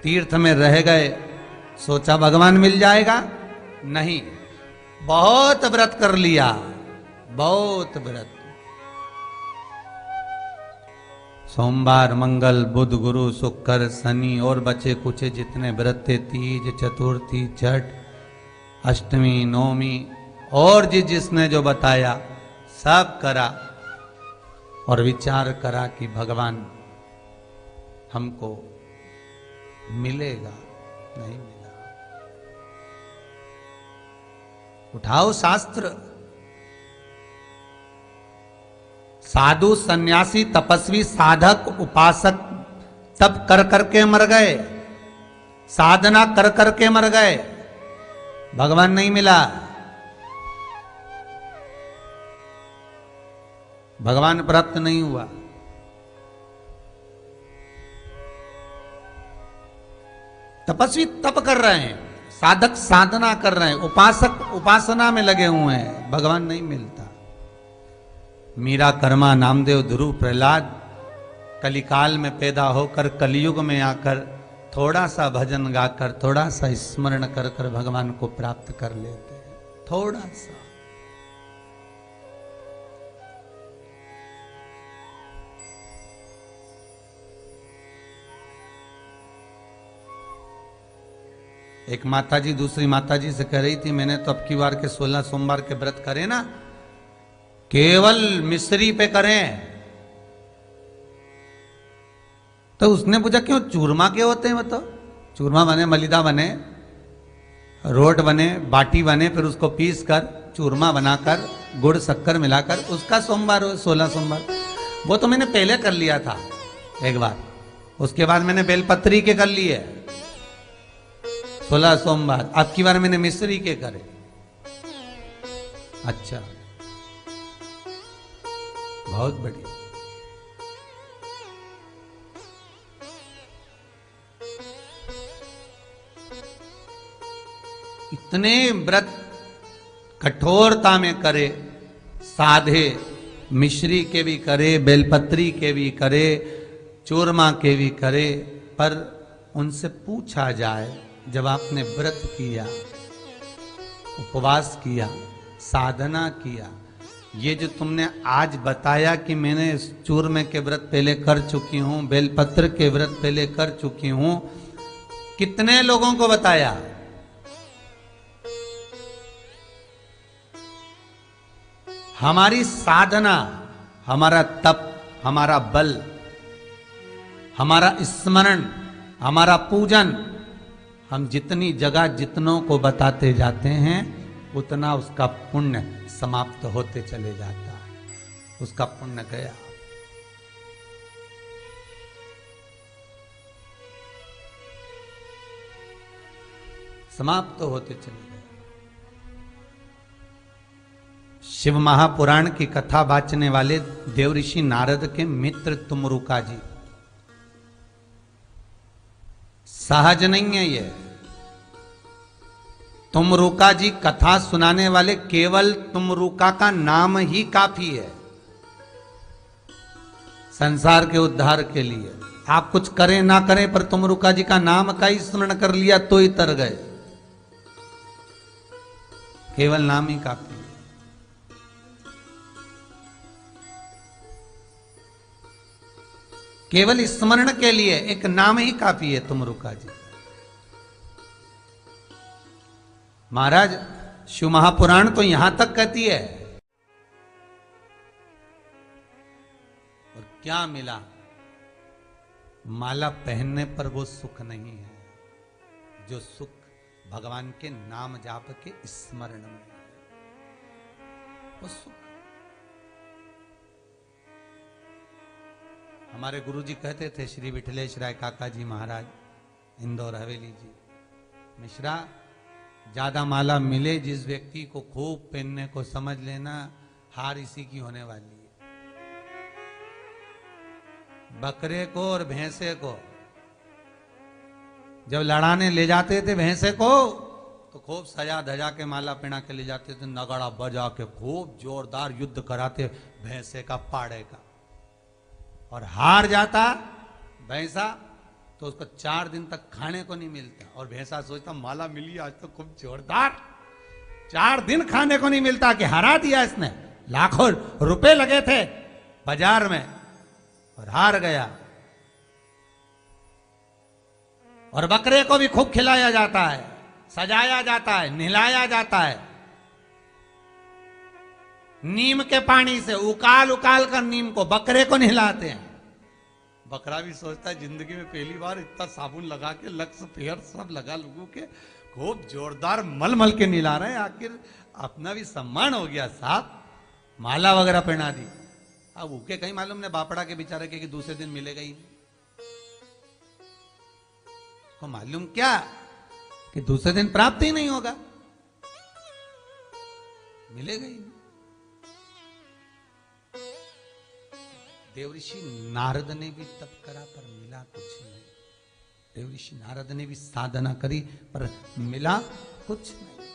Speaker 1: तीर्थ में रह गए, सोचा भगवान मिल जाएगा, नहीं, बहुत व्रत कर लिया, बहुत व्रत, सोमवार मंगल बुध गुरु शुक्र शनि और बचे कुछ जितने व्रत थे, तीज चतुर्थी छठ अष्टमी नवमी और जिसने जो बताया सब करा और विचार करा कि भगवान हमको मिलेगा, नहीं मिला। उठाओ शास्त्र, साधु सन्यासी तपस्वी साधक उपासक तप कर करके मर गए, साधना कर करके मर गए, भगवान नहीं मिला। भगवान प्राप्त नहीं हुआ। तपस्वी तप कर रहे हैं, साधक साधना कर रहे हैं, उपासक उपासना में लगे हुए हैं, भगवान नहीं मिलता। मीरा कर्मा नामदेव ध्रुव प्रहलाद कलिकाल में पैदा होकर कलयुग में आकर थोड़ा सा भजन गाकर थोड़ा सा स्मरण कर कर भगवान को प्राप्त कर लेते हैं, थोड़ा सा। एक माताजी दूसरी माताजी से कह रही थी, मैंने तो अब की बार के 16 सोमवार के व्रत करे ना, केवल मिश्री पे करें। तो उसने पूछा क्यों, चूरमा के होते हैं? बताओ। चूरमा बने, मलिदा बने, रोट बने, बाटी बने, फिर उसको पीस कर चूरमा बनाकर गुड़ शक्कर मिलाकर उसका सोमवार हो, 16 सोमवार। वो तो मैंने पहले कर लिया था एक बार, उसके बाद मैंने बेलपत्री के कर लिए 16 सोमवार, अब की बार मैंने मिश्री के करे। अच्छा, बहुत बढ़िया। इतने व्रत कठोरता में करे, साधे, मिश्री के भी करे, बेलपत्री के भी करे, चूरमा के भी करे, पर उनसे पूछा जाए, जब आपने व्रत किया, उपवास किया, साधना किया, ये जो तुमने आज बताया कि मैंने चूरमे के व्रत पहले कर चुकी हूं, बेलपत्र के व्रत पहले कर चुकी हूं, कितने लोगों को बताया? हमारी साधना, हमारा तप, हमारा बल, हमारा स्मरण, हमारा पूजन, हम जितनी जगह जितनों को बताते जाते हैं, उतना उसका पुण्य समाप्त होते चले जाता है। उसका पुण्य गया। समाप्त होते चले गए। शिव महापुराण की कथा बाचने वाले देवऋषि नारद के मित्र तुमरुका जी, सहज नहीं है ये। तुमरुका जी कथा सुनाने वाले, केवल तुमरुका का नाम ही काफी है संसार के उद्धार के लिए। आप कुछ करें ना करें, पर तुमरुका जी का नाम का ही स्मरण कर लिया तो ही तर गए। केवल नाम ही काफी है। केवल स्मरण के लिए एक नाम ही काफी है तुमरुका जी। महाराज, शिव महापुराण तो यहां तक कहती है, और क्या मिला? माला पहनने पर वो सुख नहीं है जो सुख भगवान के नाम जाप के स्मरण में है। वो सुख हमारे गुरुजी कहते थे, श्री विठलेश राय काका जी महाराज, इंदौर हवेली जी, मिश्रा, ज्यादा माला मिले जिस व्यक्ति को खूब पहनने को, समझ लेना हार इसी की होने वाली है। बकरे को और भैंसे को जब लड़ाने ले जाते थे भैंसे को, तो खूब सजा धजा के माला पहना के ले जाते थे, नगाड़ा बजा के खूब जोरदार युद्ध कराते भैंसे का, पाड़े का। और हार जाता भैंसा तो उसको 4 दिन तक खाने को नहीं मिलता, और भैंसा सोचता माला मिली आज तो खूब जोरदार, 4 दिन खाने को नहीं मिलता कि हरा दिया इसने, लाखों रुपए लगे थे बाजार में और हार गया। और बकरे को भी खूब खिलाया जाता है, सजाया जाता है, नहलाया जाता है, नीम के पानी से उकाल उकाल कर नीम को बकरे को नहलाते हैं। बकरा भी सोचता है जिंदगी में पहली बार इतना साबुन लगा के, लक्स फेयर सब लगा लोगों के, खूब जोरदार मल मल के नहला रहे हैं, आखिर अपना भी सम्मान हो गया साहब, माला वगैरह पहना दी। अब उके कहीं मालूम ने बापड़ा के बेचारे के कि दूसरे दिन मिलेगा ही, को मालूम क्या कि दूसरे दिन प्राप्त ही नहीं होगा, मिलेगा ही नहीं। देवऋषि नारद ने भी तप करा पर मिला कुछ नहीं। देवऋषि नारद ने भी साधना करी पर मिला कुछ नहीं।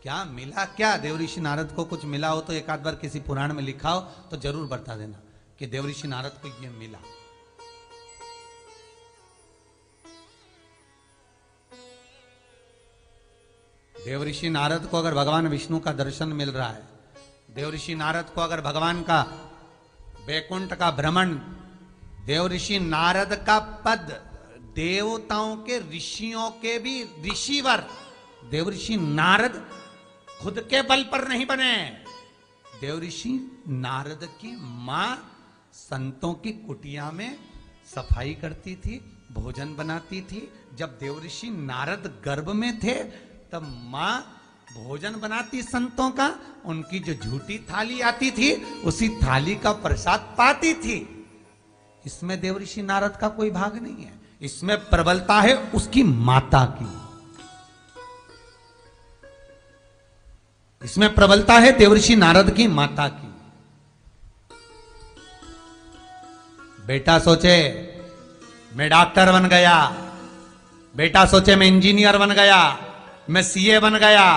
Speaker 1: क्या मिला? क्या देवऋषि नारद को कुछ मिला हो तो एक आध बार किसी पुराण में लिखा हो तो जरूर बता देना कि देवऋषि नारद को यह मिला। देवऋषि नारद को अगर भगवान विष्णु का दर्शन मिल रहा है, देवऋषि नारद को अगर भगवान का वैकुंठ का भ्रमण, देवऋषि नारद का पद, देवताओं के ऋषियों के भी ऋषिवर देवऋषि नारद खुद के बल पर नहीं बने। देवऋषि नारद की मां संतों की कुटिया में सफाई करती थी, भोजन बनाती थी। जब देवऋषि नारद गर्भ में थे तब मां भोजन बनाती संतों का, उनकी जो झूठी थाली आती थी उसी थाली का प्रसाद पाती थी। इसमें देवऋषि नारद का कोई भाग नहीं है, इसमें प्रबलता है उसकी माता की, इसमें प्रबलता है देवऋषि नारद की माता की। बेटा सोचे मैं डॉक्टर बन गया, बेटा सोचे मैं इंजीनियर बन गया, मैं सीए बन गया,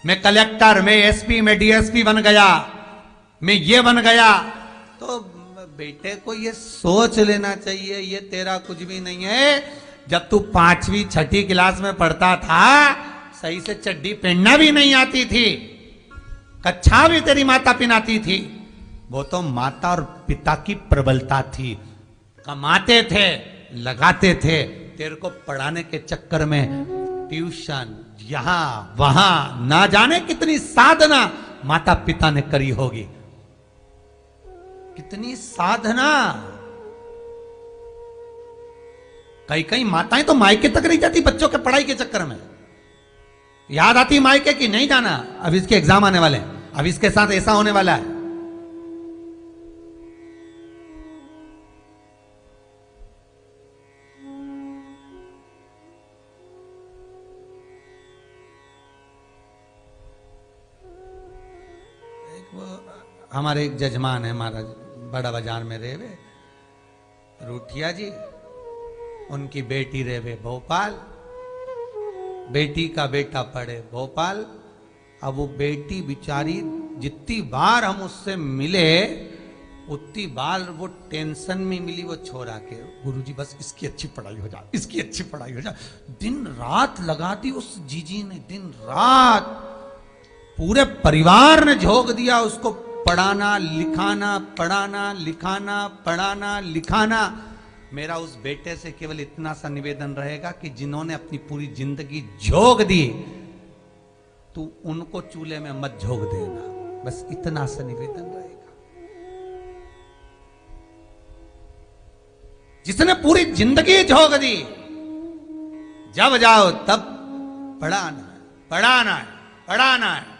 Speaker 1: मैं कलेक्टर, मैं एसपी, मैं डीएसपी बन गया, मैं ये बन गया, तो बेटे को ये सोच लेना चाहिए ये तेरा कुछ भी नहीं है। जब तू 5वीं 6ठी क्लास में पढ़ता था सही से चड्डी पहनना भी नहीं आती थी, कच्छा भी तेरी माता पहनाती थी। वो तो माता और पिता की प्रबलता थी, कमाते थे, लगाते थे। तेरे को पढ़ाने के चक्कर में ट्यूशन यहां वहां ना जाने कितनी साधना माता पिता ने करी होगी, कितनी साधना। कई कई माताएं तो मायके तक नहीं जाती बच्चों के पढ़ाई के चक्कर में। याद आती मायके की नहीं जाना, अब इसके एग्जाम आने वाले हैं, अब इसके साथ ऐसा होने वाला है। हमारे एक जजमान है महाराज, बड़ा बाजार में रहे वे रूठिया जी, उनकी बेटी रहे वे भोपाल, बेटी का बेटा पढ़े भोपाल। अब वो बेटी बिचारी जितनी बार हम उससे मिले उतनी बार वो टेंशन में मिली वो छोरा के, गुरुजी बस इसकी अच्छी पढ़ाई हो जाए, इसकी अच्छी पढ़ाई हो जाए। दिन रात लगा दी उस जीजी ने, दिन रात पूरे परिवार ने झोंक दिया उसको, पढ़ाना लिखाना, पढ़ाना लिखाना, पढ़ाना लिखाना। मेरा उस बेटे से केवल इतना सा निवेदन रहेगा कि जिन्होंने अपनी पूरी जिंदगी झोंक दी, तू उनको चूल्हे में मत झोंक देना, बस इतना सा निवेदन रहेगा। जिसने पूरी जिंदगी झोंक दी, जब जाओ तब पढ़ाना है, पढ़ाना है, पढ़ाना है।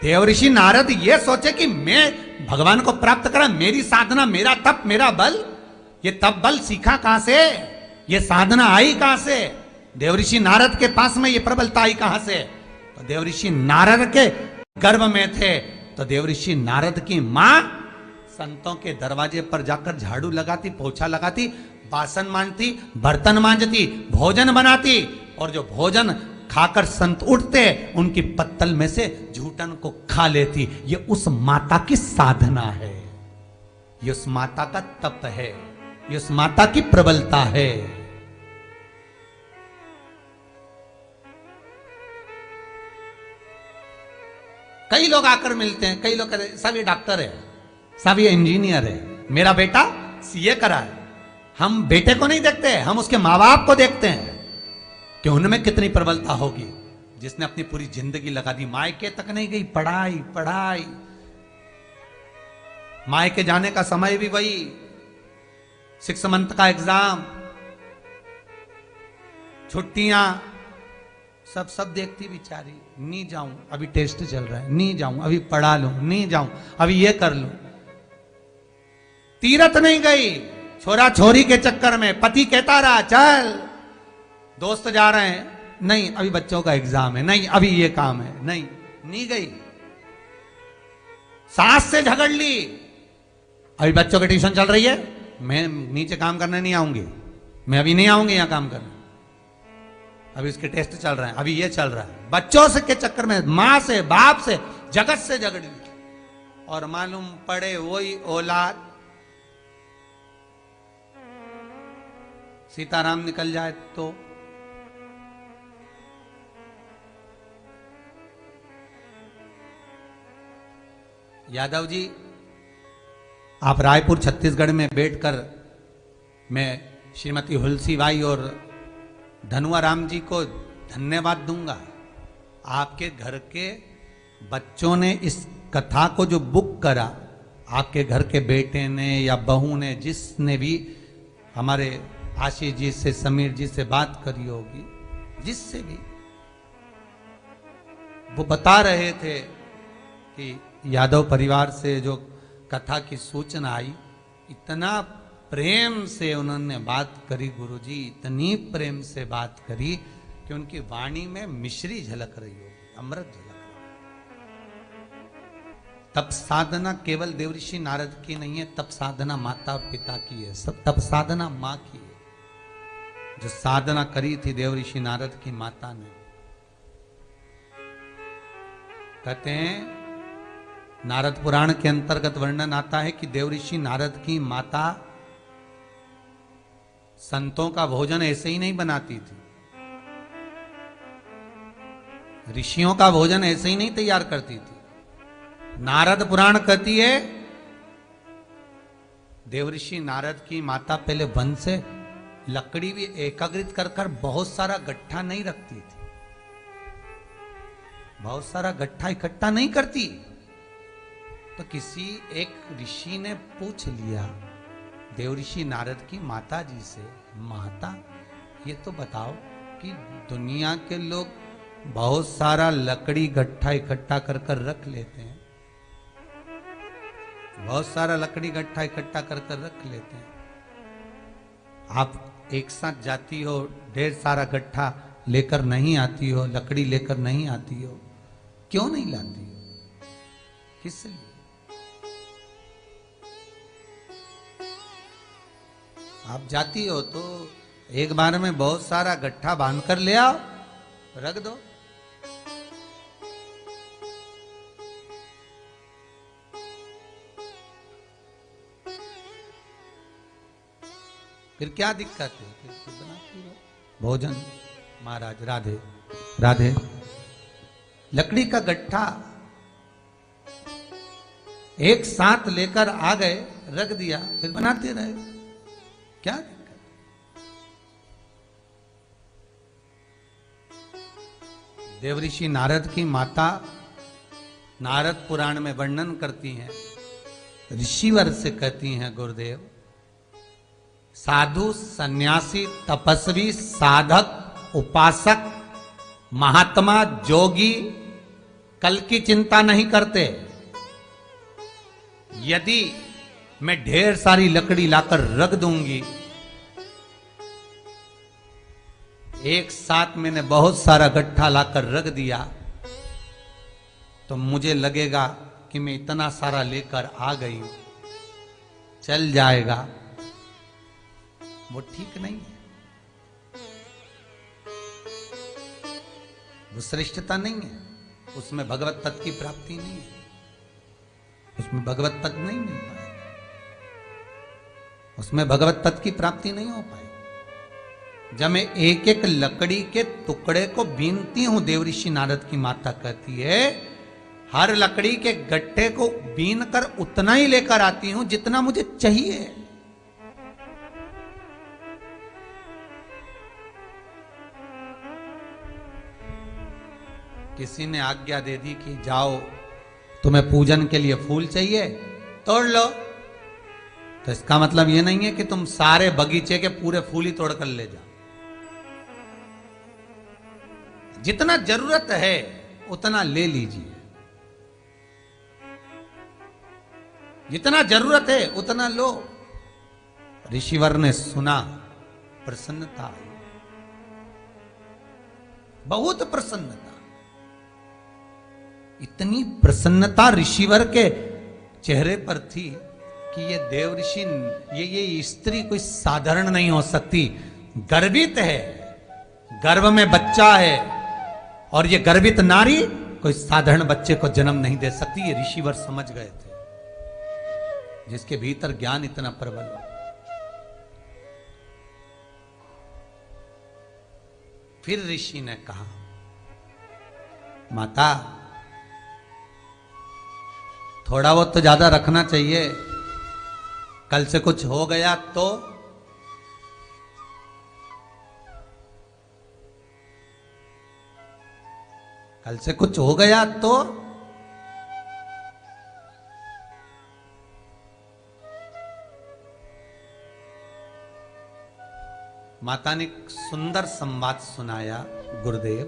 Speaker 1: देवऋषि नारद ये सोचे कि मैं भगवान को प्राप्त करा, मेरी साधना, मेरा तप, मेरा बल, ये तप बल सीखा कहां से, ये साधना आई कहां से? देवऋषि नारद के पास में ये प्रबलता आई कहां से? तो देवऋषि नारद के गर्भ में थे, तो देवऋषि नारद की मां संतों के दरवाजे पर जाकर झाड़ू लगाती, पोछा लगाती, बासन मांजती, बर्तन मांजती, भोजन बनाती, और जो भोजन खाकर संत उठते उनकी पत्तल में से झूठन को खा लेती। ये उस माता की साधना है, ये उस माता का तप है, ये उस माता की प्रबलता है। कई लोग आकर मिलते हैं, कई लोग कहते हैं सब ये डॉक्टर है, सब ये इंजीनियर है, मेरा बेटा सीए करा है। हम बेटे को नहीं देखते, हम उसके मां बाप को देखते हैं कि उनमें कितनी प्रबलता होगी। जिसने अपनी पूरी जिंदगी लगा दी, मायके तक नहीं गई, पढ़ाई पढ़ाई। मायके जाने का समय भी वही 6 मंथ का एग्जाम, छुट्टियां, सब देखती बेचारी। नहीं जाऊं, अभी टेस्ट चल रहा है, नहीं जाऊं, अभी पढ़ा लूं, नहीं जाऊं, अभी ये कर लूं। तीरथ नहीं गई, छोरा छोरी के चक्कर में पति कहता रहा चल, दोस्त जा रहे हैं, नहीं अभी बच्चों का एग्जाम है, नहीं अभी ये काम है, नहीं गई। सास से झगड़ ली, अभी बच्चों की ट्यूशन चल रही है, मैं नीचे काम करने नहीं आऊंगी, मैं अभी नहीं आऊंगी यहां काम करने, अभी उसके टेस्ट चल रहे हैं, अभी ये चल रहा है। बच्चों से के चक्कर में मां से, बाप से, जगत से झगड़ी, और मालूम पड़े वही औलाद सीताराम निकल जाए तो। यादव जी, आप रायपुर छत्तीसगढ़ में बैठकर, मैं श्रीमती हुलसी बाई और धनुआ राम जी को धन्यवाद दूंगा। आपके घर के बच्चों ने इस कथा को जो बुक करा, आपके घर के बेटे ने या बहू ने, जिसने भी हमारे आशीष जी से, समीर जी से बात करी होगी, जिससे भी, वो बता रहे थे कि यादव परिवार से जो कथा की सूचना आई, इतना प्रेम से उन्होंने बात करी गुरुजी, इतनी प्रेम से बात करी कि उनकी वाणी में मिश्री झलक रही होगी, अमृत झलक रही। तप साधना केवल देवऋषि नारद की नहीं है, तप साधना माता और पिता की है, सब तप साधना मां की है। जो साधना करी थी देवऋषि नारद की माता ने, कहते हैं नारद पुराण के अंतर्गत वर्णन आता है कि देवऋषि नारद की माता संतों का भोजन ऐसे ही नहीं बनाती थी, ऋषियों का भोजन ऐसे ही नहीं तैयार करती थी। नारद पुराण कहती है देवऋषि नारद की माता पहले वन से लकड़ी भी एकत्रित कर कर बहुत सारा गट्ठा नहीं रखती थी, बहुत सारा गट्ठा इकट्ठा नहीं करती। तो किसी एक ऋषि ने पूछ लिया देवऋषि नारद की माता जी से, माता ये तो बताओ कि दुनिया के लोग बहुत सारा लकड़ी गट्ठा इकट्ठा कर कर रख लेते हैं, बहुत सारा लकड़ी गट्ठा इकट्ठा कर कर रख लेते हैं। आप एक साथ जाती हो, ढेर सारा गट्ठा लेकर नहीं आती हो, लकड़ी लेकर नहीं आती हो, क्यों नहीं लाती हो? किस लिए? आप जाती हो तो एक बार में बहुत सारा गट्ठा बांध कर ले आओ, रख दो। फिर क्या दिक्कत है? फिर बनाती रहो भोजन। महाराज राधे राधे। लकड़ी का गट्ठा एक साथ लेकर आ गए, रख दिया, फिर बनाते रहे, क्या दिक्कत? देवऋषि नारद की माता नारद पुराण में वर्णन करती हैं, ऋषिवर से कहती हैं, गुरुदेव साधु सन्यासी तपस्वी साधक उपासक महात्मा जोगी कल की चिंता नहीं करते। यदि मैं ढेर सारी लकड़ी लाकर रख दूंगी, एक साथ मैंने बहुत सारा गट्ठा लाकर रख दिया, तो मुझे लगेगा कि मैं इतना सारा लेकर आ गई हूं, चल जाएगा। वो ठीक नहीं है, वो श्रेष्ठता नहीं है, उसमें भगवत पद की प्राप्ति नहीं है, उसमें भगवत पद नहीं मिल पाएगा, उसमें भगवत पद की प्राप्ति नहीं हो पाएगी। जब मैं एक एक लकड़ी के टुकड़े को बीनती हूं, देवऋषि नारद की माता कहती है, हर लकड़ी के गट्ठे को बीन कर उतना ही लेकर आती हूं जितना मुझे चाहिए। किसी ने आज्ञा दे दी कि जाओ, तुम्हें पूजन के लिए फूल चाहिए, तोड़ लो, तो इसका मतलब यह नहीं है कि तुम सारे बगीचे के पूरे फूल ही तोड़ कर ले जाओ। जितना जरूरत है उतना ले लीजिए, जितना जरूरत है उतना लो। ऋषिवर ने सुना, प्रसन्नता आई, बहुत प्रसन्नता। इतनी प्रसन्नता ऋषिवर के चेहरे पर थी कि ये देवऋषि, ये स्त्री कोई साधारण नहीं हो सकती, गर्वित है, गर्भ में बच्चा है, और ये गर्वित नारी कोई साधारण बच्चे को जन्म नहीं दे सकती। ये ऋषिवर समझ गए थे, जिसके भीतर ज्ञान इतना प्रबल है। फिर ऋषि ने कहा, माता थोड़ा बहुत तो ज्यादा रखना चाहिए, कल से कुछ हो गया तो। कल से कुछ हो गया तो माता ने एक सुंदर संवाद सुनाया, गुरुदेव।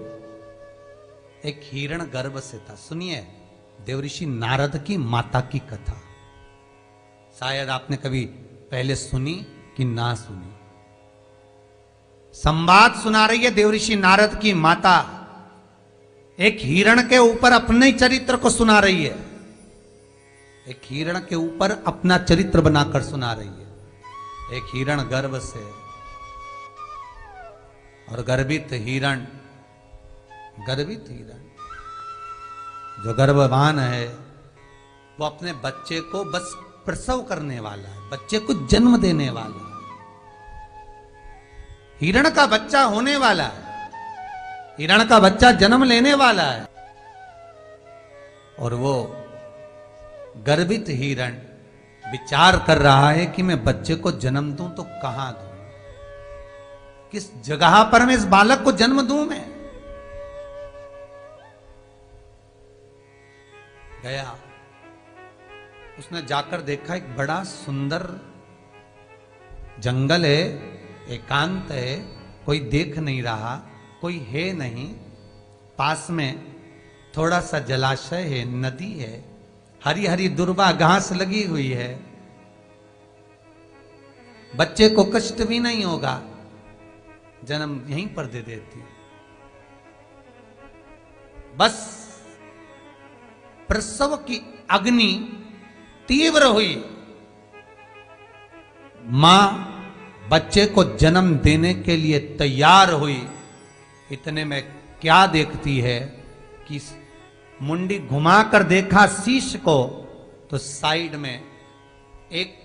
Speaker 1: एक हिरण गर्भ से था। सुनिए देवऋषि नारद की माता की कथा, शायद आपने कभी पहले सुनी कि ना सुनी। संवाद सुना रही है देवऋषि नारद की माता, एक हिरण के ऊपर अपने चरित्र को सुना रही है, एक हिरण के ऊपर अपना चरित्र बनाकर सुना रही है। एक हिरण गर्भ से, और गर्भित हिरण जो गर्भवान है, वो अपने बच्चे को बस प्रसव करने वाला है, बच्चे को जन्म देने वाला है। हिरण का बच्चा होने वाला है, हिरण का बच्चा जन्म लेने वाला है, और वो गर्भित हिरण विचार कर रहा है कि मैं बच्चे को जन्म दूं तो कहां दूं, किस जगह पर मैं इस बालक को जन्म दूं। मैं गया, उसने जाकर देखा एक बड़ा सुंदर जंगल है, एकांत है, कोई देख नहीं रहा, कोई है नहीं, पास में थोड़ा सा जलाशय है, नदी है, हरी हरी दुर्वा घास लगी हुई है, बच्चे को कष्ट भी नहीं होगा, जन्म यहीं पर दे देती। बस प्रसव की अग्नि तीव्र हुई, मां बच्चे को जन्म देने के लिए तैयार हुई। इतने में क्या देखती है कि मुंडी घुमाकर देखा शीश को, तो साइड में एक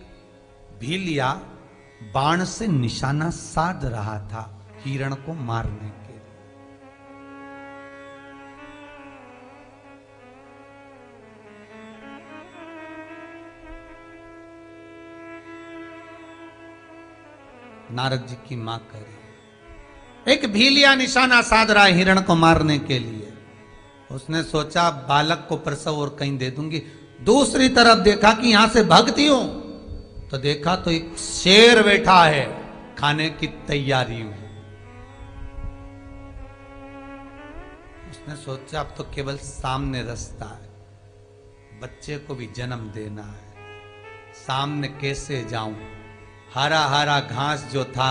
Speaker 1: भीलिया बाण से निशाना साध रहा था हिरण को मारने के। नारद जी की मां कह रही, एक भीलिया निशाना साध रहा है हिरण को मारने के लिए। उसने सोचा बालक को प्रसव और कहीं दे दूंगी। दूसरी तरफ देखा कि यहां से भागती हूं, तो देखा तो एक शेर बैठा है, खाने की तैयारी हुई। उसने सोचा अब तो केवल सामने रास्ता है, बच्चे को भी जन्म देना है, सामने कैसे जाऊं। हरा हरा घास जो था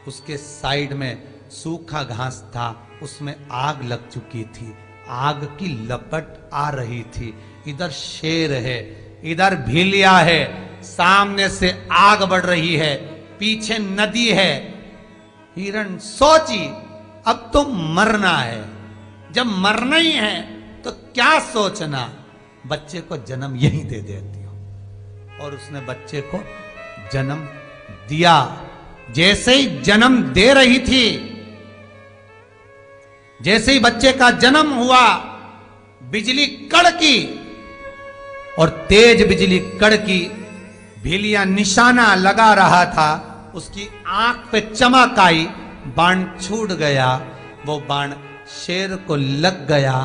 Speaker 1: उसके साइड में सूखा घास था, उसमें आग लग चुकी थी, आग की लपट आ रही थी। इधर शेर है, इधर भीलिया है, सामने से आग बढ़ रही है, पीछे नदी है। हिरण सोची अब तो मरना है, जब मरना ही है तो क्या सोचना, बच्चे को जन्म यहीं दे देती हूं। और उसने बच्चे को जन्म दिया। जैसे ही जन्म दे रही थी, जैसे ही बच्चे का जन्म हुआ, बिजली कड़की और तेज बिजली कड़की। भीलिया निशाना लगा रहा था, उसकी आंख पे चमक आई, बाण छूट गया, वो बाण शेर को लग गया,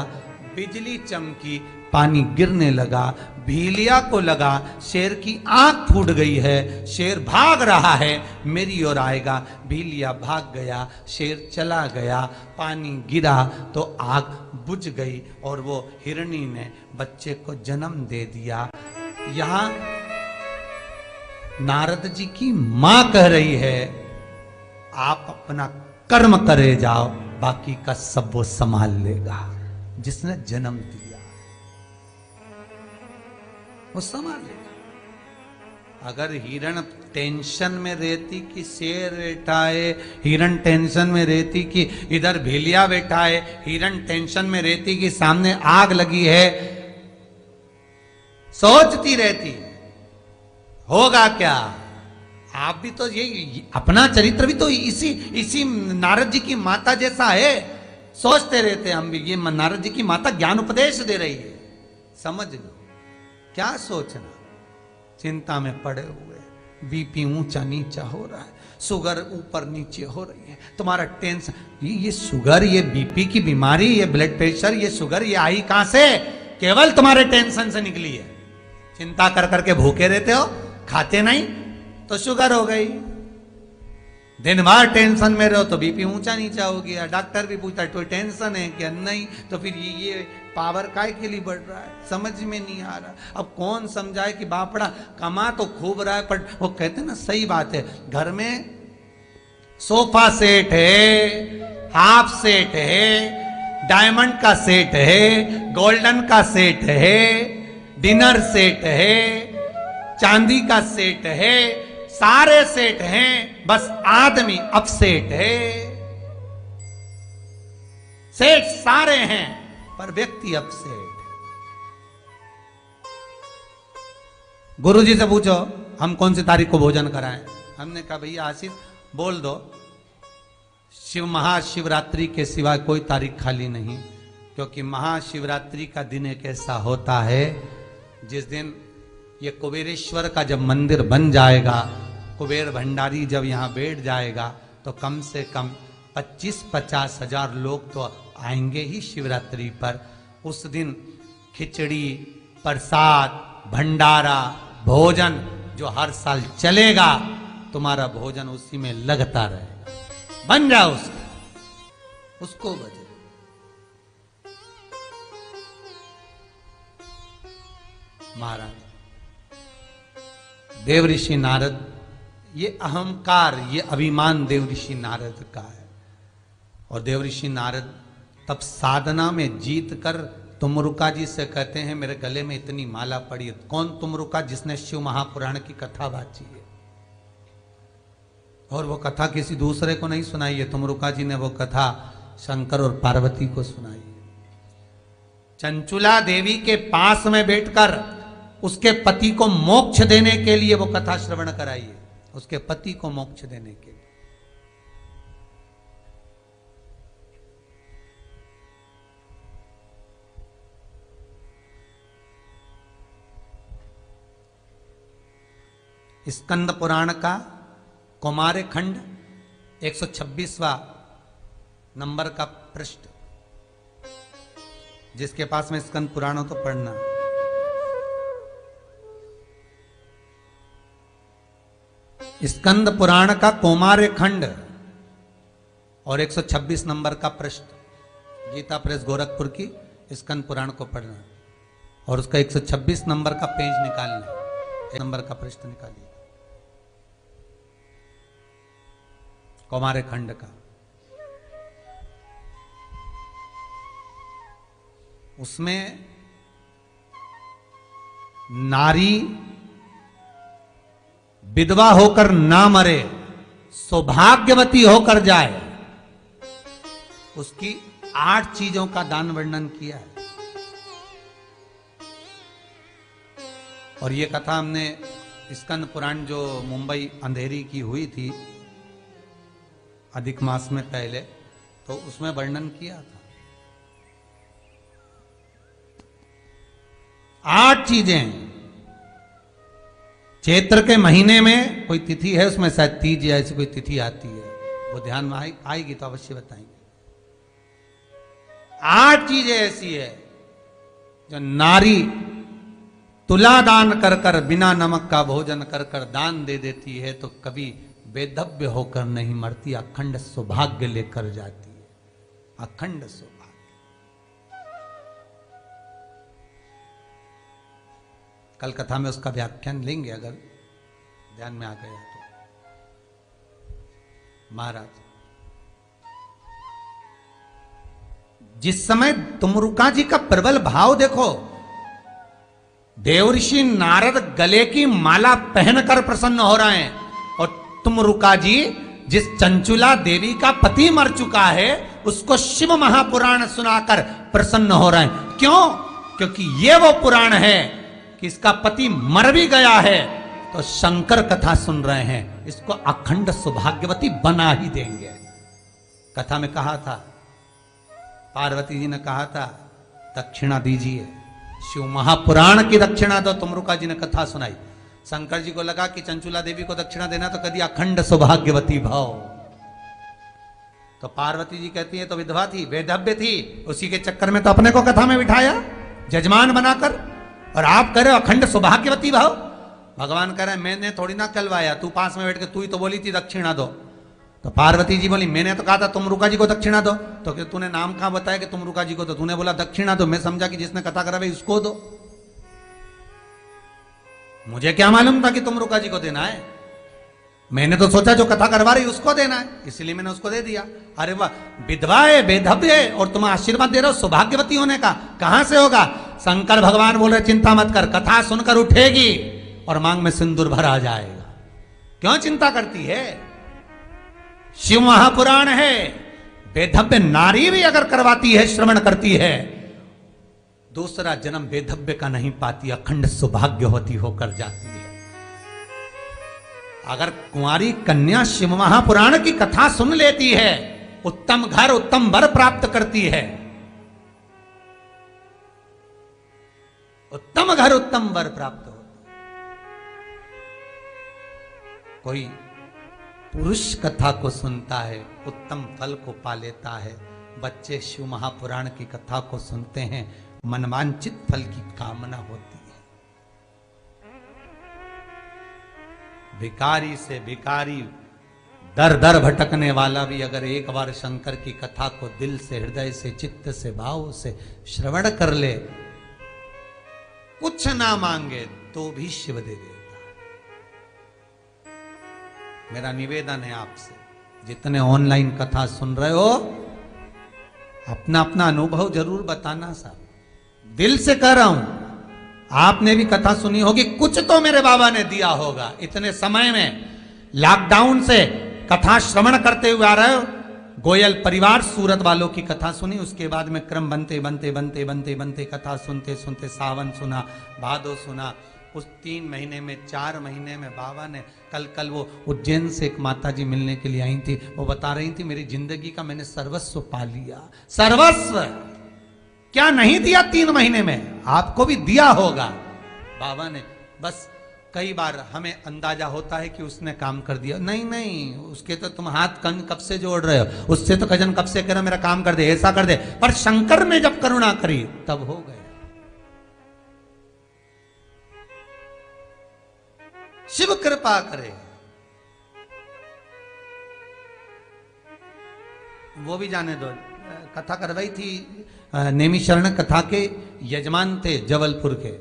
Speaker 1: बिजली चमकी, पानी गिरने लगा, भीलिया को लगा शेर की आंख फूट गई है, शेर भाग रहा है, मेरी ओर आएगा। भीलिया भाग गया, शेर चला गया, पानी गिरा तो आग बुझ गई और वो हिरणी ने बच्चे को जन्म दे दिया। यहां नारद जी की मां कह रही है, आप अपना कर्म करे जाओ, बाकी का सब वो संभाल लेगा। जिसने जन्म दिया वो संभाल लेगा। अगर हिरण टेंशन में रहती कि शेर बैठा है, हिरण टेंशन में रहती कि इधर भीलिया बैठा है, हिरण टेंशन में रहती कि सामने आग लगी है, सोचती रहती होगा क्या। आप भी तो ये अपना चरित्र भी तो इसी नारद जी की माता जैसा है, सोचते रहते हम भी। ये नारद जी की माता ज्ञान उपदेश दे रही है, समझ लो क्या सोचना। चिंता में पड़े हुए, बीपी ऊंचा नीचा हो रहा है, शुगर ऊपर नीचे हो रही है, तुम्हारा टेंशन, ये शुगर, ये बीपी की बीमारी, ये ब्लड प्रेशर, ये शुगर, ये आई कहां से? केवल तुम्हारे टेंशन से निकली है। चिंता कर करके भूखे रहते हो, खाते नहीं तो शुगर हो गई, दिन भर टेंशन में रहो तो बीपी ऊंचा नीचा हो गया। डॉक्टर भी पूछता है कोई टेंशन है क्या? नहीं। तो फिर ये पावर काय के लिए बढ़ रहा है, समझ में नहीं आ रहा। अब कौन समझाए कि बापड़ा कमा तो खूब रहा है, पर वो कहते ना सही बात है, घर में सोफा सेट है, हाफ सेट है, डायमंड का सेट है, गोल्डन का सेट है, डिनर सेट है, चांदी का सेट है, सारे सेट हैं, बस आदमी अपसेट है। सेट सारे हैं पर व्यक्ति अपसेट। गुरुजी से पूछो हम कौन सी तारीख को भोजन कराएं? हमने कहा भैया आशीष बोल दो, शिव महाशिवरात्रि के सिवाय कोई तारीख खाली नहीं, क्योंकि महाशिवरात्रि का दिन एक ऐसा होता है जिस दिन ये कुबेरेश्वर का जब मंदिर बन जाएगा, कुबेर भंडारी जब यहाँ बैठ जाएगा, तो कम से कम 25-50 हजार लोग तो आएंगे ही शिवरात्रि पर। उस दिन खिचड़ी, प्रसाद, भंडारा, भोजन जो हर साल चलेगा, तुम्हारा भोजन उसी में लगता रहेगा। बन जाओ उसका। उसको भजे। महाराज देव ऋषि नारद, ये अहंकार, ये अभिमान देव ऋषि नारद का है। और देव ऋषि नारद तब साधना में जीत कर तुमरुका जी से कहते हैं मेरे गले में इतनी माला पड़ी है। कौन तुमरुका? जिसने शिव महापुराण की कथा बाची है, और वो कथा किसी दूसरे को नहीं सुनाई है। तुमरुका जी ने वो कथा शंकर और पार्वती को सुनाई है। चंचुला देवी के पास में बैठकर उसके पति को मोक्ष देने के लिए वो कथा श्रवण कराई है, उसके पति को मोक्ष देने के लिए। स्कंद पुराण का कौमार्य खंड 126वां नंबर का पृष्ठ, जिसके पास में स्कंद पुराण हो तो पढ़ना। स्कंद पुराण का कौमार्य खंड और 126 नंबर का पृष्ठ, गीता प्रेस गोरखपुर की स्कंद पुराण को पढ़ना और उसका 126 नंबर का पेज निकालना, नंबर का पृष्ठ निकालिए कौमार्य खंड का। उसमें नारी विधवा होकर ना मरे, सौभाग्यवती होकर जाए, उसकी 8 चीजों का दान वर्णन किया है। और ये कथा हमने स्कंद पुराण जो मुंबई अंधेरी की हुई थी अधिक मास में पहले, तो उसमें वर्णन किया था। 8 चीजें चैत्र के महीने में कोई तिथि है, उसमें शायद तीज या ऐसी कोई तिथि आती है, वो ध्यान में आएगी तो अवश्य बताएंगे। 8 चीजें ऐसी है जो नारी तुला दान कर कर, बिना नमक का भोजन कर कर दान दे देती है तो कभी बेधव्य होकर नहीं मरती, अखंड सौभाग्य लेकर जाती है, अखंड सौभाग्य। कल कथा में उसका व्याख्यान लेंगे अगर ध्यान में आ गया तो। महाराज जिस समय तुमरुका जी का प्रबल भाव देखो, देवऋषि नारद गले की माला पहनकर प्रसन्न हो रहे हैं और तुमरुका जी जिस चंचुला देवी का पति मर चुका है उसको शिव महापुराण सुनाकर प्रसन्न हो रहे हैं। क्यों? क्योंकि ये वो पुराण है कि इसका पति मर भी गया है तो शंकर कथा सुन रहे हैं, इसको अखंड सौभाग्यवती बना ही देंगे। कथा में कहा था, पार्वती जी ने कहा था दक्षिणा दीजिए, शिव महापुराण की दक्षिणा दो। तुमरुका जी ने कथा सुनाई, शंकर जी को लगा कि चंचुला देवी को दक्षिणा देना तो कभी अखंड सौभाग्यवती भाव। तो पार्वती जी कहती है तो विधवा थी, वेधव्य थी, उसी के चक्कर में तो अपने को कथा में बिठाया जजमान बनाकर, और आप कह रहे हो अखंड सौभाग्यवती भाव। भगवान कह रहे हैं मैंने थोड़ी ना कहलवाया, तू पास में बैठ के तू ही तो बोली थी दक्षिणा दो। तो पार्वती जी बोली मैंने तो कहा था तुमरुका जी को दक्षिणा दो, तो कि तूने नाम कहां बताया कि तुमरुका जी को, तो तूने बोला दक्षिणा दो, मैं समझा कि जिसने कथा करा भाई उसको दो। मुझे क्या मालूम था कि तुमरुका जी को देना है, मैंने तो सोचा जो कथा करवा रही उसको देना है, इसलिए मैंने उसको दे दिया। अरे वाह, विधवा है, बेधव्य है, और तुम आशीर्वाद दे रहे हो सौभाग्यवती होने का, कहां से होगा? शंकर भगवान बोल रहे चिंता मत कर, कथा सुनकर उठेगी और मांग में सिंदूर भरा जाएगा। क्यों चिंता करती है? शिव महापुराण है, बेधव्य नारी भी अगर करवाती है, श्रवण करती है, दूसरा जन्म बेधव्य का नहीं पाती, अखंड सौभाग्यवती होकर जाती है। अगर कुंवारी कन्या शिव महापुराण की कथा सुन लेती है, उत्तम घर उत्तम वर प्राप्त करती है, उत्तम घर उत्तम वर प्राप्त होता। कोई पुरुष कथा को सुनता है, उत्तम फल को पा लेता है। बच्चे शिव महापुराण की कथा को सुनते हैं, मनवांचित फल की कामना होती है। भिखारी से भिखारी दर दर भटकने वाला भी अगर एक बार शंकर की कथा को दिल से, हृदय से, चित्त से, भाव से श्रवण कर ले, कुछ ना मांगे तो भी शिव दे देता। मेरा निवेदन है आपसे, जितने ऑनलाइन कथा सुन रहे हो, अपना अपना अनुभव जरूर बताना साहब। दिल से कह रहा हूं, आपने भी कथा सुनी होगी, कुछ तो मेरे बाबा ने दिया होगा। इतने समय में लॉकडाउन से कथा श्रवण करते हुए आ रहे हो। गोयल परिवार सूरत वालों की कथा सुनी, उसके बाद में क्रम बनते बनते बनते बनते बनते कथा सुनते सुनते सावन सुना, भादो सुना। उस 3 महीने में, 4 महीने में बाबा ने कल वो उज्जैन से एक माता जी मिलने के लिए आई थी। वो बता रही थी, मेरी जिंदगी का मैंने सर्वस्व पा लिया। सर्वस्व क्या नहीं दिया 3 महीने में, आपको भी दिया होगा बाबा ने। बस कई बार हमें अंदाजा होता है कि उसने काम कर दिया। नहीं नहीं, उसके तो तुम हाथ कन कब से जोड़ रहे हो, उससे तो कजन कब से कह रहा मेरा काम कर दे, ऐसा कर दे। पर शंकर ने जब करुणा करी तब हो गया। शिव कृपा करे। वो भी जाने दो। कथा करवाई थी, नेमी शरण कथा के यजमान थे जबलपुर के।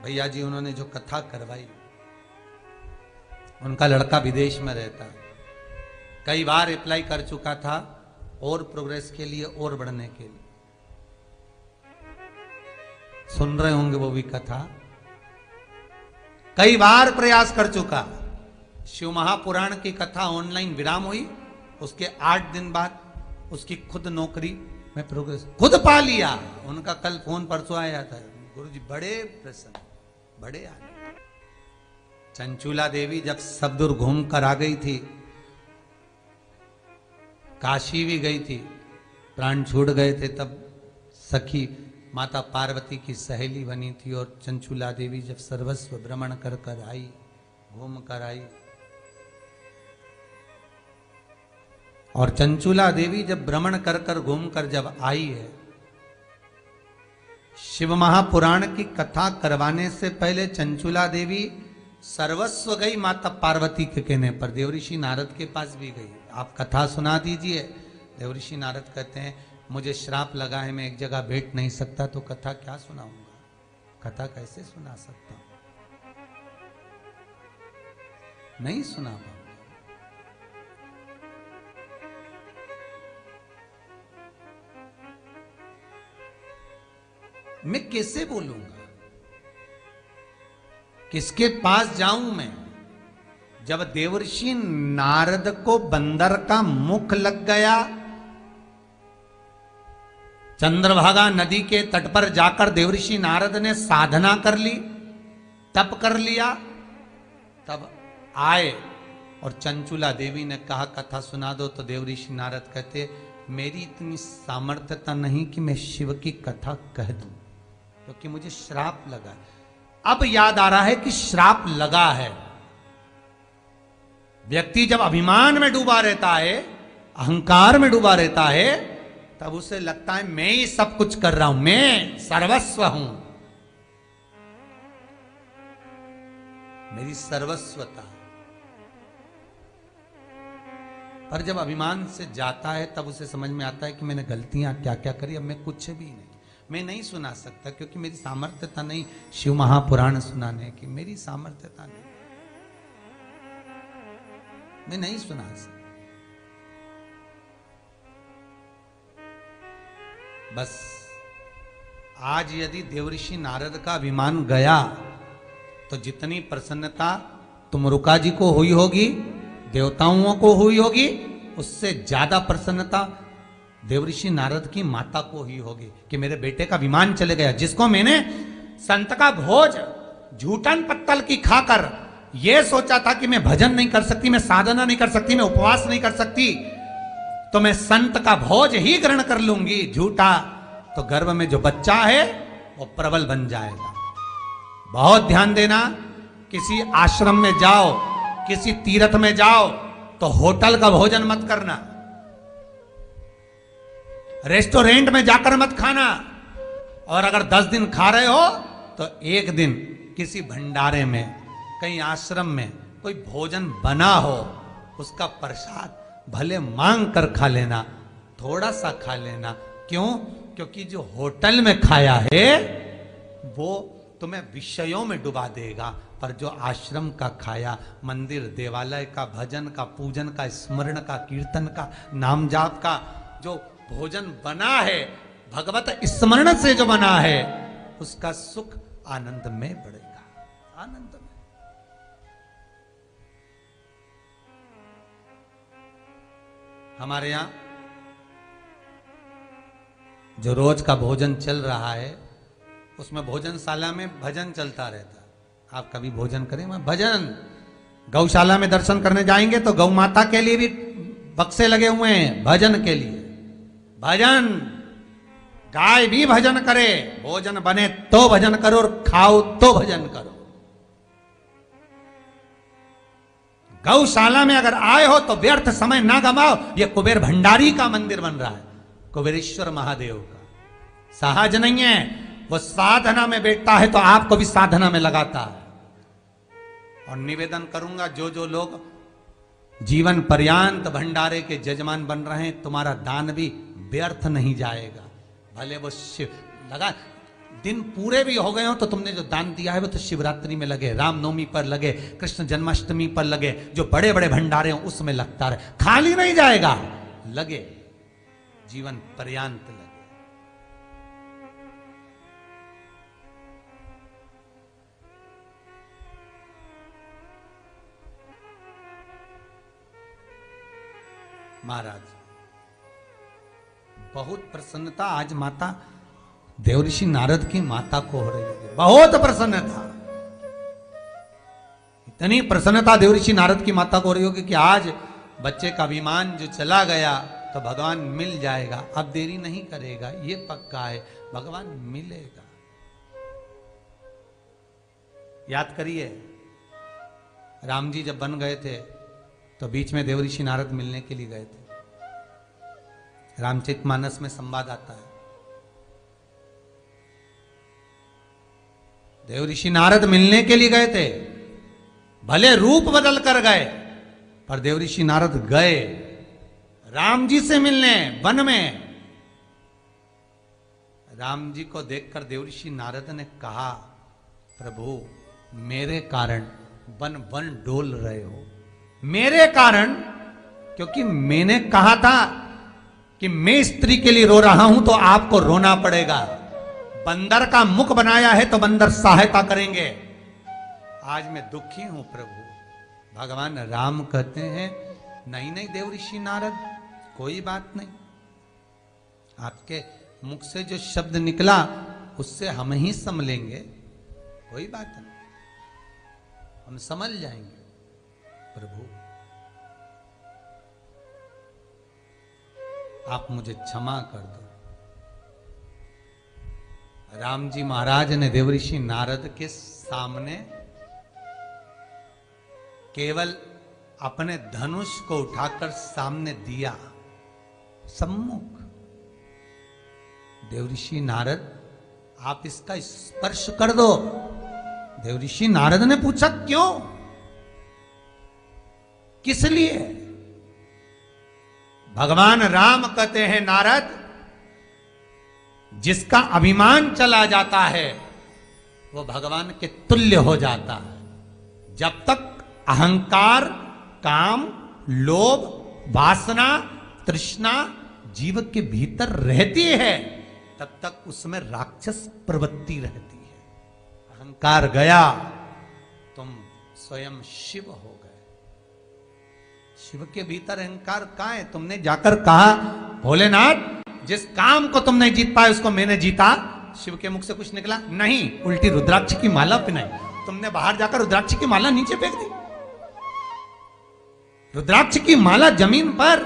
Speaker 1: भैया जी उन्होंने जो कथा करवाई, उनका लड़का विदेश में रहता, कई बार अप्लाई कर चुका था और प्रोग्रेस के लिए और बढ़ने के लिए। सुन रहे होंगे वो भी कथा, कई बार प्रयास कर चुका। शिव महापुराण की कथा ऑनलाइन विराम हुई, उसके 8 दिन बाद उसकी खुद नौकरी में प्रोग्रेस खुद पा लिया। उनका कल फोन परसों आया था, गुरुजी बड़े प्रसन्न, बड़े आनंद। चंचूला देवी जब सब दूर घूम कर आ गई थी, काशी भी गई थी, प्राण छूट गए थे, तब सखी माता पार्वती की सहेली बनी थी। और चंचूला देवी जब सर्वस्व भ्रमण कर कर आई, घूम कर आई, और चंचूला देवी जब भ्रमण कर कर घूम कर जब आई है, शिव महापुराण की कथा करवाने से पहले चंचूला देवी सर्वस्व गई माता पार्वती के कहने पर। देवऋषि नारद के पास भी गई, आप कथा सुना दीजिए। देवऋषि नारद कहते हैं, मुझे श्राप लगा है, मैं एक जगह बैठ नहीं सकता, तो कथा क्या सुनाऊंगा, कथा कैसे सुना सकता हूं, नहीं सुना पाऊंगा। मैं कैसे बोलूंगा, किसके पास जाऊं मैं। जब देवर्षि नारद को बंदर का मुख लग गया, चंद्रभागा नदी के तट पर जाकर देवर्षि नारद ने साधना कर ली, तप कर लिया, तब आए और चंचूला देवी ने कहा कथा सुना दो। तो देवर्षि नारद कहते, मेरी इतनी सामर्थ्यता नहीं कि मैं शिव की कथा कह दूं, क्योंकि मुझे श्राप लगा। अब याद आ रहा है कि श्राप लगा है। व्यक्ति जब अभिमान में डूबा रहता है, अहंकार में डूबा रहता है, तब उसे लगता है मैं ही सब कुछ कर रहा हूं, मैं सर्वस्व हूं, मेरी सर्वस्वता। पर जब अभिमान से जाता है तब उसे समझ में आता है कि मैंने गलतियां क्या क्या करी, अब मैं कुछ भी नहीं, मैं नहीं सुना सकता, क्योंकि मेरी सामर्थ्यता नहीं शिव महापुराण सुनाने की, मेरी सामर्थ्यता नहीं, मैं नहीं सुना सकता। बस आज यदि देवऋषि नारद का अभिमान गया तो जितनी प्रसन्नता तुमरुका जी को हुई होगी, देवताओं को हुई होगी, उससे ज्यादा प्रसन्नता देवऋषि नारद की माता को ही होगी कि मेरे बेटे का विमान चले गया, जिसको मैंने संत का भोज झूठन पत्तल की खाकर यह सोचा था कि मैं भजन नहीं कर सकती, मैं साधना नहीं कर सकती, मैं उपवास नहीं कर सकती, तो मैं संत का भोज ही ग्रहण कर लूंगी झूठा, तो गर्भ में जो बच्चा है वो प्रबल बन जाएगा। बहुत ध्यान देना, किसी आश्रम में जाओ, किसी तीर्थ में जाओ तो होटल का भोजन मत करना, रेस्टोरेंट में जाकर मत खाना, और अगर 10 दिन खा रहे हो तो एक दिन किसी भंडारे में, कहीं आश्रम में कोई भोजन बना हो, उसका प्रसाद भले मांग कर खा लेना, थोड़ा सा खा लेना। क्यों? क्योंकि जो होटल में खाया है वो तुम्हें विषयों में डुबा देगा, पर जो आश्रम का खाया, मंदिर देवालय का, भजन का, पूजन का, स्मरण का, कीर्तन का, नाम जाप का जो भोजन बना है, भगवत स्मरण से जो बना है, उसका सुख आनंद में बढ़ेगा, आनंद में। हमारे यहां जो रोज का भोजन चल रहा है, उसमें भोजनशाला में भजन चलता रहता। आप कभी भोजन करें मैं भजन, गौशाला में दर्शन करने जाएंगे तो गौ माता के लिए भी बक्से लगे हुए हैं भजन के लिए। भजन, गाय भी भजन करे, भोजन बने तो भजन करो और खाओ तो भजन करो। गौशाला में अगर आए हो तो व्यर्थ समय ना गमाओ। यह कुबेर भंडारी का मंदिर बन रहा है, कुबेरेश्वर महादेव का, सहज नहीं है। वो साधना में बैठता है तो आपको भी साधना में लगाता है। और निवेदन करूंगा, जो जो लोग जीवन पर्यांत भंडारे के जजमान बन रहे हैं, तुम्हारा दान भी व्यर्थ नहीं जाएगा। भले वो शिव लगा, दिन पूरे भी हो गए हो तो तुमने जो दान दिया है वो तो शिवरात्रि में लगे, रामनवमी पर लगे, कृष्ण जन्माष्टमी पर लगे, जो बड़े बड़े भंडारे हो उसमें लगता रहे, खाली नहीं जाएगा, लगे, जीवन पर्यांत लगे। महाराज बहुत प्रसन्नता आज माता देवऋषि नारद की माता को हो रही है, बहुत प्रसन्नता। इतनी प्रसन्नता देवऋषि नारद की माता को हो रही होगी कि आज बच्चे का अभिमान जो चला गया तो भगवान मिल जाएगा, अब देरी नहीं करेगा, ये पक्का है, भगवान मिलेगा। याद करिए, राम जी जब बन गए थे तो बीच में देवऋषि नारद मिलने के लिए गए थे। रामचरितमानस में संवाद आता है, देवऋषि नारद मिलने के लिए गए थे, भले रूप बदल कर गए, पर देवऋषि नारद गए राम जी से मिलने वन में। राम जी को देखकर देवऋषि नारद ने कहा, प्रभु मेरे कारण वन वन डोल रहे हो, मेरे कारण, क्योंकि मैंने कहा था कि मैं स्त्री के लिए रो रहा हूं तो आपको रोना पड़ेगा। बंदर का मुख बनाया है तो बंदर सहायता करेंगे। आज मैं दुखी हूं प्रभु। भगवान राम कहते हैं, नहीं नहीं देवऋषि नारद, कोई बात नहीं, आपके मुख से जो शब्द निकला उससे हम ही संभलेंगे, कोई बात नहीं, हम संभल जाएंगे। प्रभु आप मुझे क्षमा कर दो। राम जी महाराज ने देवऋषि नारद के सामने केवल अपने धनुष को उठाकर सामने दिया, सम्मुख। देवऋषि नारद आप इसका स्पर्श कर दो। देवऋषि नारद ने पूछा, क्यों, किस लिए? भगवान राम कहते हैं, नारद, जिसका अभिमान चला जाता है वो भगवान के तुल्य हो जाता है। जब तक अहंकार, काम, लोभ, वासना, तृष्णा जीव के भीतर रहती है, तब तक उसमें राक्षस प्रवृत्ति रहती है। अहंकार गया, तुम स्वयं शिव हो गए। शिव के भीतर अहंकार कहां है? तुमने जाकर कहा, भोलेनाथ जिस काम को तुम नहीं जीत पाए उसको मैंने जीता। शिव के मुख से कुछ निकला नहीं, उल्टी रुद्राक्ष की माला पहनाई। तुमने बाहर जाकर रुद्राक्ष की माला नीचे फेंक दी, रुद्राक्ष की माला जमीन पर।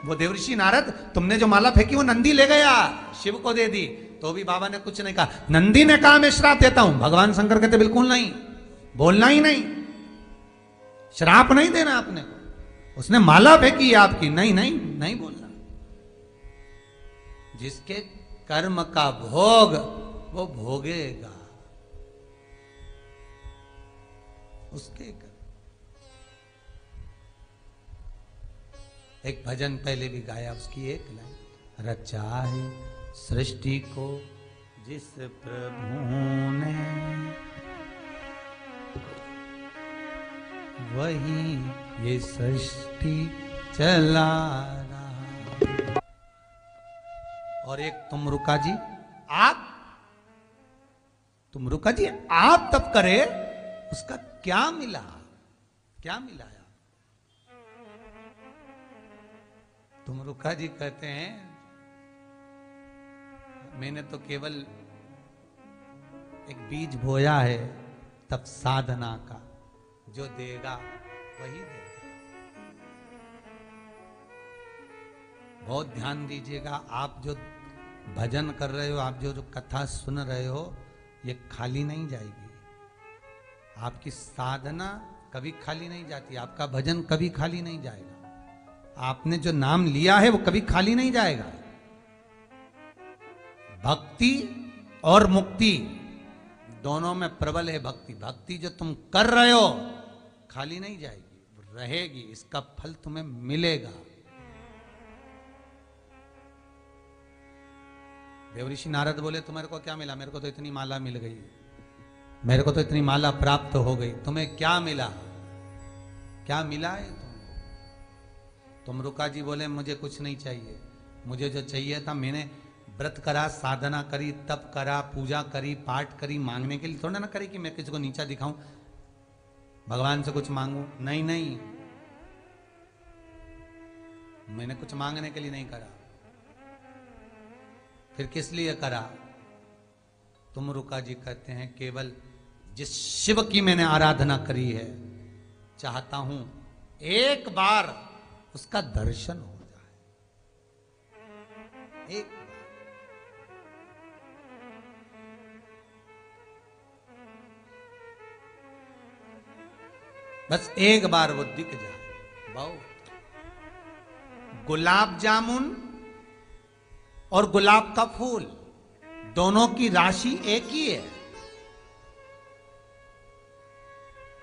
Speaker 1: वो देवऋषि नारद, तुमने जो माला फेंकी वो नंदी ले गया, शिव को दे दी, तो भी बाबा ने कुछ नहीं कहा। नंदी ने कहा मैं श्राप देता हूं, भगवान शंकर कहते बिल्कुल नहीं, बोलना ही नहीं, श्राप नहीं देना आपने को। उसने माला फेंकी आपकी, नहीं नहीं नहीं बोलना। जिसके कर्म का भोग वो भोगेगा, उसके कर। एक भजन पहले भी गाया, उसकी एक लाइन, रचा है सृष्टि को जिस प्रभु ने, वही ये सृष्टि चला रहा। और एक तुमरुका जी, तुमरुका जी आप तब करे, उसका क्या मिला, क्या मिलाया? तुमरुका जी कहते हैं, मैंने तो केवल एक बीज बोया है, तब साधना का जो देगा वही देगा। बहुत ध्यान दीजिएगा, आप जो भजन कर रहे हो, आप जो कथा सुन रहे हो, ये खाली नहीं जाएगी। आपकी साधना कभी खाली नहीं जाती, आपका भजन कभी खाली नहीं जाएगा। आपने जो नाम लिया है वो कभी खाली नहीं जाएगा। भक्ति और मुक्ति दोनों में प्रबल है भक्ति। भक्ति जो तुम कर रहे हो खाली नहीं जाएगी, रहेगी, इसका फल तुम्हें मिलेगा। देवऋषि नारद बोले, तुम्हारे को क्या मिला? मेरे को तो इतनी माला मिल गई, मेरे को तो इतनी माला प्राप्त हो गई। तुम्हें क्या मिला? क्या मिला है तुमको? तुमरुका जी बोले, मुझे कुछ नहीं चाहिए, मुझे जो चाहिए था, मैंने व्रत करा, साधना करी, तप करा, पूजा करी, पाठ करी, मांगने के लिए थोड़ा ना करे कि मैं किसी को नीचा दिखाऊं, भगवान से कुछ मांगू। नहीं नहीं, मैंने कुछ मांगने के लिए नहीं करा। फिर किस लिए करा? तुमरुका जी कहते हैं, केवल जिस शिव की मैंने आराधना करी है, चाहता हूं एक बार उसका दर्शन हो जाए, एक बार। बस एक बार वो दिख जाए। बहुत। गुलाब जामुन और गुलाब का फूल दोनों की राशि एक ही है।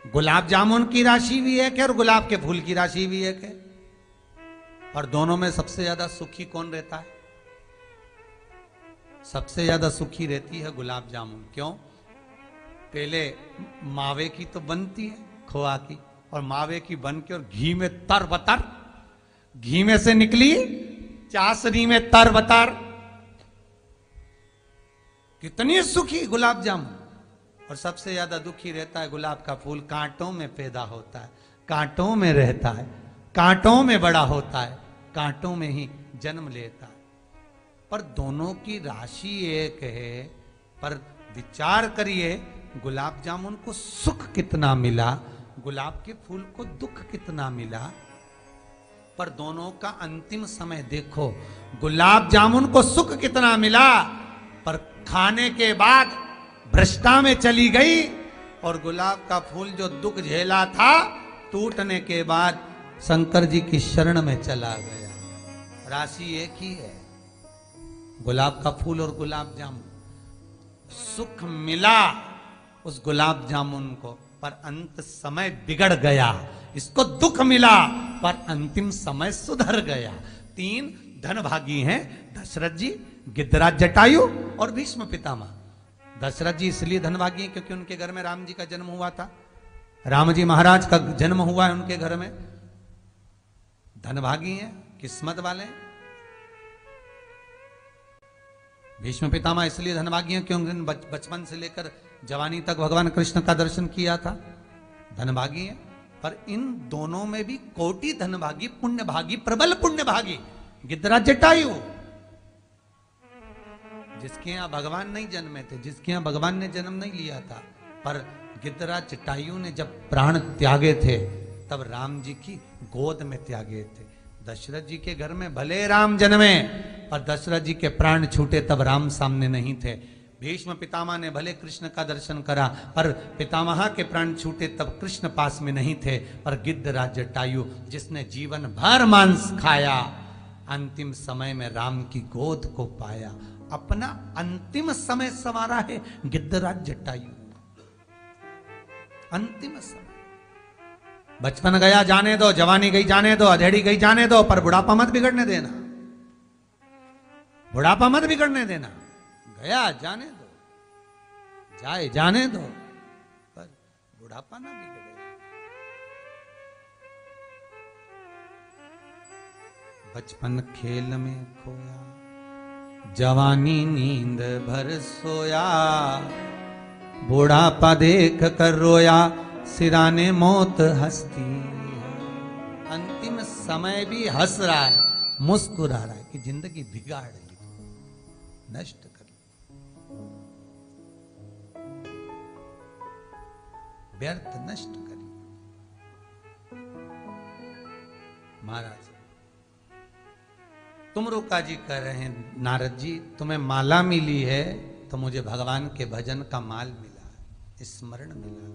Speaker 1: गुलाब जामुन की राशि भी एक है और गुलाब के फूल की राशि भी एक है। और दोनों में सबसे ज्यादा सुखी कौन रहता है? सबसे ज्यादा सुखी रहती है गुलाब जामुन। क्यों? पहले मावे की तो बनती है, खोआ की, और मावे की बन के और घी में तर बतर, घी में से निकली चाशनी में तर बतर, कितनी सुखी गुलाब जामुन। और सबसे ज्यादा दुखी रहता है गुलाब का फूल। कांटों में पैदा होता है, कांटों में रहता है, कांटों में बड़ा होता है, कांटों में ही जन्म लेता है। पर दोनों की राशि एक है। पर विचार करिए, गुलाब जामुन को सुख कितना मिला, गुलाब के फूल को दुख कितना मिला। पर दोनों का अंतिम समय देखो, गुलाब जामुन को सुख कितना मिला, पर खाने के बाद भ्रष्टा में चली गई। और गुलाब का फूल जो दुख झेला था, टूटने के बाद शंकर जी की शरण में चला गया। राशि एक ही है, गुलाब का फूल और गुलाब जामुन। सुख मिला उस गुलाब जामुन को, पर अंत समय बिगड़ गया। इसको दुख मिला पर अंतिम समय सुधर गया। 3 धनभागी हैं, दशरथ जी, गिद्धराज जटायु और भीष्म पितामह। दशरथ जी इसलिए धनभागी हैं क्योंकि उनके घर में राम जी का जन्म हुआ था। राम जी महाराज का जन्म हुआ है उनके घर में। धनभागी हैं, किस्मत वाले। भीष्म पितामह इसलिए धनभागी हैं क्योंकि बचपन से लेकर जवानी तक भगवान कृष्ण का दर्शन किया था। धनभागी हैं। पर इन दोनों में भी कोटि धनभागी, पुण्यभागी, प्रबल पुण्यभागी गिद्धराज जटायु, जिसके यहां भगवान नहीं जन्मे थे, जिसके यहां भगवान ने जन्म नहीं लिया था। पर गिद्धराज जटायु ने जब प्राण त्यागे थे, तब राम जी की गोद में त्यागे थे। दशरथ जी के घर में भले राम जन्मे, पर दशरथ जी के प्राण छूटे तब राम सामने नहीं थे। भीष्म पितामह ने भले कृष्ण का दर्शन करा, पर पितामह के प्राण छूटे तब कृष्ण पास में नहीं थे। पर गिद्धराज जटायु, जिसने जीवन भर मांस खाया, अंतिम समय में राम की गोद को पाया। अपना अंतिम समय संवारा है गिद्धराज जटायु। अंतिम समय, बचपन गया जाने दो, जवानी गई जाने दो, अधेड़ी गई जाने दो, पर बुढ़ापा मत बिगड़ने देना। बुढ़ापा मत बिगड़ने देना। गया जाने दो, जाए जाने दो, पर बुढ़ापा ना बिगड़े। बचपन खेल में खोया, जवानी नींद भर सोया, बुढ़ापा देख कर रोया, सिराने मौत हंसती है। अंतिम समय भी हंस रहा है, मुस्कुरा रहा है कि जिंदगी बिगाड़ ली, नष्ट कर ली, व्यर्थ नष्ट कर ली। महाराज तुम रुका जी कह रहे हैं, नारद जी तुम्हें माला मिली है तो मुझे भगवान के भजन का माल मिला, स्मरण मिला।